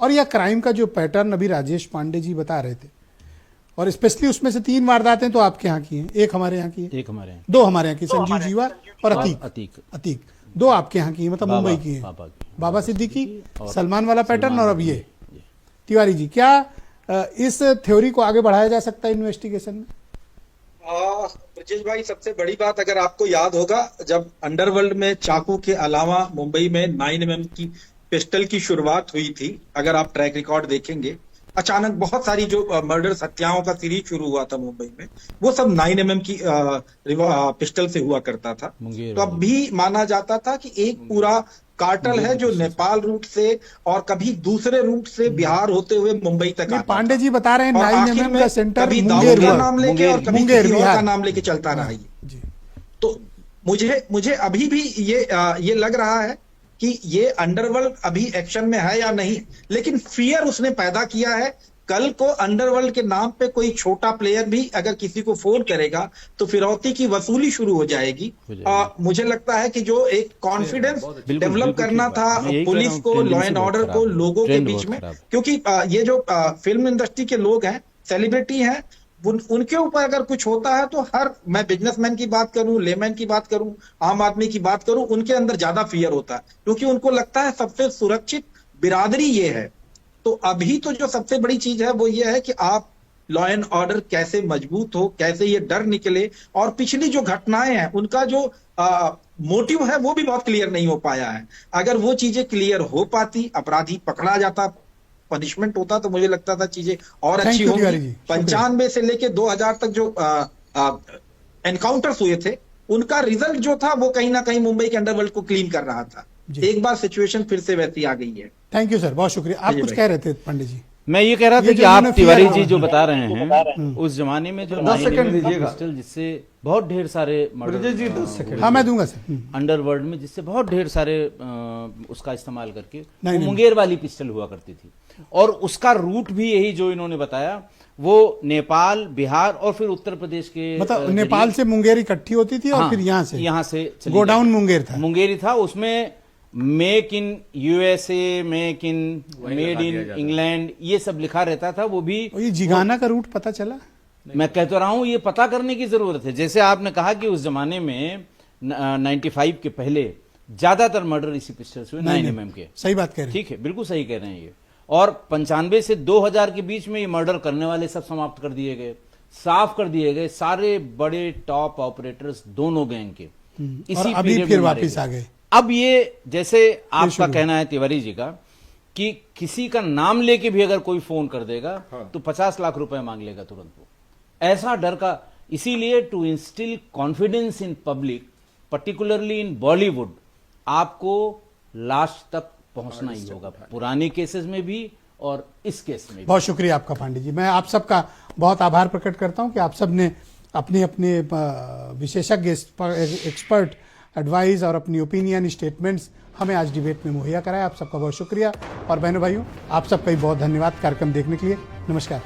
और यह क्राइम का जो पैटर्न अभी राजेश पांडे जी बता रहे थे, और स्पेशली उसमें से 3 वारदातें तो आपके यहाँ की हैं, एक हमारे यहाँ की है, एक हमारे यहाँ, 2 हमारे यहाँ की, संजीव जीवा और अतीक, 2 आपके यहाँ की है, मतलब मुंबई की है, बाबा सिद्दीकी, सलमान वाला पैटर्न, और अब ये तिवारी जी। क्या इस थ्योरी को आगे बढ़ाया जा सकता है इन्वेस्टिगेशन में? ब्रजेश भाई, सबसे बड़ी बात, अगर आपको याद होगा, जब अंडरवर्ल्ड में चाकू के अलावा मुंबई में 9mm की पिस्टल की शुरुआत हुई थी, अगर आप ट्रैक रिकॉर्ड देखेंगे, अचानक बहुत सारी जो मर्डर हत्याओं का सीरीज शुरू हुआ था मुंबई में, वो सब 9mm की पिस्टल से हुआ करता था। तो अब भी माना जाता था कि एक पूरा कार्टल है जो नेपाल रूट से और कभी दूसरे रूट से बिहार होते हुए मुंबई तक आता। पांडे जी बता रहे हैं 9mm का सेंटर कभी दाऊद का नाम लेके और कभी किसी और का नाम लेके चलता रहा है। तो मुझे अभी भी ये लग रहा है कि ये अंडरवर्ल्ड अभी एक्शन में है या नहीं, लेकिन फियर उसने पैदा किया है। कल को अंडरवर्ल्ड के नाम पे कोई छोटा प्लेयर भी अगर किसी को फोन करेगा तो फिरौती की वसूली शुरू हो जाएगी। मुझे लगता है कि जो एक कॉन्फिडेंस डेवलप करना था पुलिस को, लॉ एंड ऑर्डर को, लोगों के बीच में, क्योंकि ये जो फिल्म इंडस्ट्री के लोग हैं, सेलिब्रिटी हैं, उनके ऊपर अगर कुछ होता है तो मैं बिजनेसमैन की बात करूं, लेमैन की बात करूं, आम आदमी की बात करूं, उनके अंदर ज्यादा फियर होता है, क्योंकि उनको लगता है सबसे सुरक्षित बिरादरी ये है। तो अभी तो जो सबसे बड़ी चीज है वो ये है कि आप लॉ एंड ऑर्डर कैसे मजबूत हो, कैसे ये डर निकले, और पिछली जो घटनाएं हैं उनका जो मोटिव है वो भी बहुत क्लियर नहीं हो पाया है। अगर वो चीजें क्लियर हो पाती, अपराधी पकड़ा जाता, पनिशमेंट होता, तो मुझे लगता था चीजें और अच्छी होंगी। 95 से लेके 2000 तक जो एनकाउंटर्स हुए थे, उनका रिजल्ट जो था वो कहीं ना कहीं मुंबई के अंडरवर्ल्ड को क्लीन कर रहा था। एक बार सिचुएशन फिर से वैसी आ गई है। थैंक यू सर, बहुत शुक्रिया। आप कुछ कह रहे थे पंडित जी? मैं ये कह रहा था कि आप तिवारी जी जो बता रहे हैं, उस जमाने में जो 10 सेकंड दीजिएगा, पिस्टल जिससे बहुत ढेर सारे ब्रजेश जी 10 सेकंड। हाँ मैं दूंगा सर। अंडरवर्ल्ड में जिससे बहुत ढेर सारे उसका इस्तेमाल करके मुंगेर वाली पिस्टल हुआ करती थी, और उसका रूट भी यही जो इन्होंने बताया, वो नेपाल, बिहार और फिर उत्तर प्रदेश के, मतलब नेपाल से मुंगेर इकट्ठी होती थी और फिर यहाँ से गोडाउन मुंगेर था, मुंगेरी था। उसमें make in USA, make in, made in England, ये सब लिखा रहता था। वो भी ये जिगाना का रूट पता चला? मैं कह तो रहा हूं ये पता करने की जरूरत है। जैसे आपने कहा कि उस जमाने में 95 के पहले ज्यादातर मर्डर इसी पिस्टल से हुए, 9mm के। सही बात कह रहे हैं। ठीक है, बिल्कुल सही कह रहे हैं ये। और 95 से 2000 के बीच में ये मर्डर करने वाले सब समाप्त कर दिए गए, साफ कर दिए गए, सारे बड़े टॉप ऑपरेटर्स दोनों गैंग के इसी अभी फिर वापस आ गए। अब ये जैसे आपका कहना है तिवारी जी का कि किसी का नाम लेके भी अगर कोई फोन कर देगा तो 50 लाख रुपए मांग लेगा तुरंत वो, ऐसा डर का। इसीलिए to instil confidence in public, particularly in Bollywood, आपको लास्ट तक पहुंचना ही होगा, पुराने केसेस में भी और इस केस में भी। बहुत शुक्रिया आपका पांडे जी। मैं आप सबका बहुत आभार प्रकट करता हूं कि आप सब ने अपने अपने विशेषज्ञ, एक्सपर्ट एडवाइस और अपनी ओपिनियन, स्टेटमेंट्स हमें आज डिबेट में मुहैया कराया। आप सबका बहुत शुक्रिया, और बहनों भाइयों आप सबका भी बहुत धन्यवाद कार्यक्रम देखने के लिए। नमस्कार।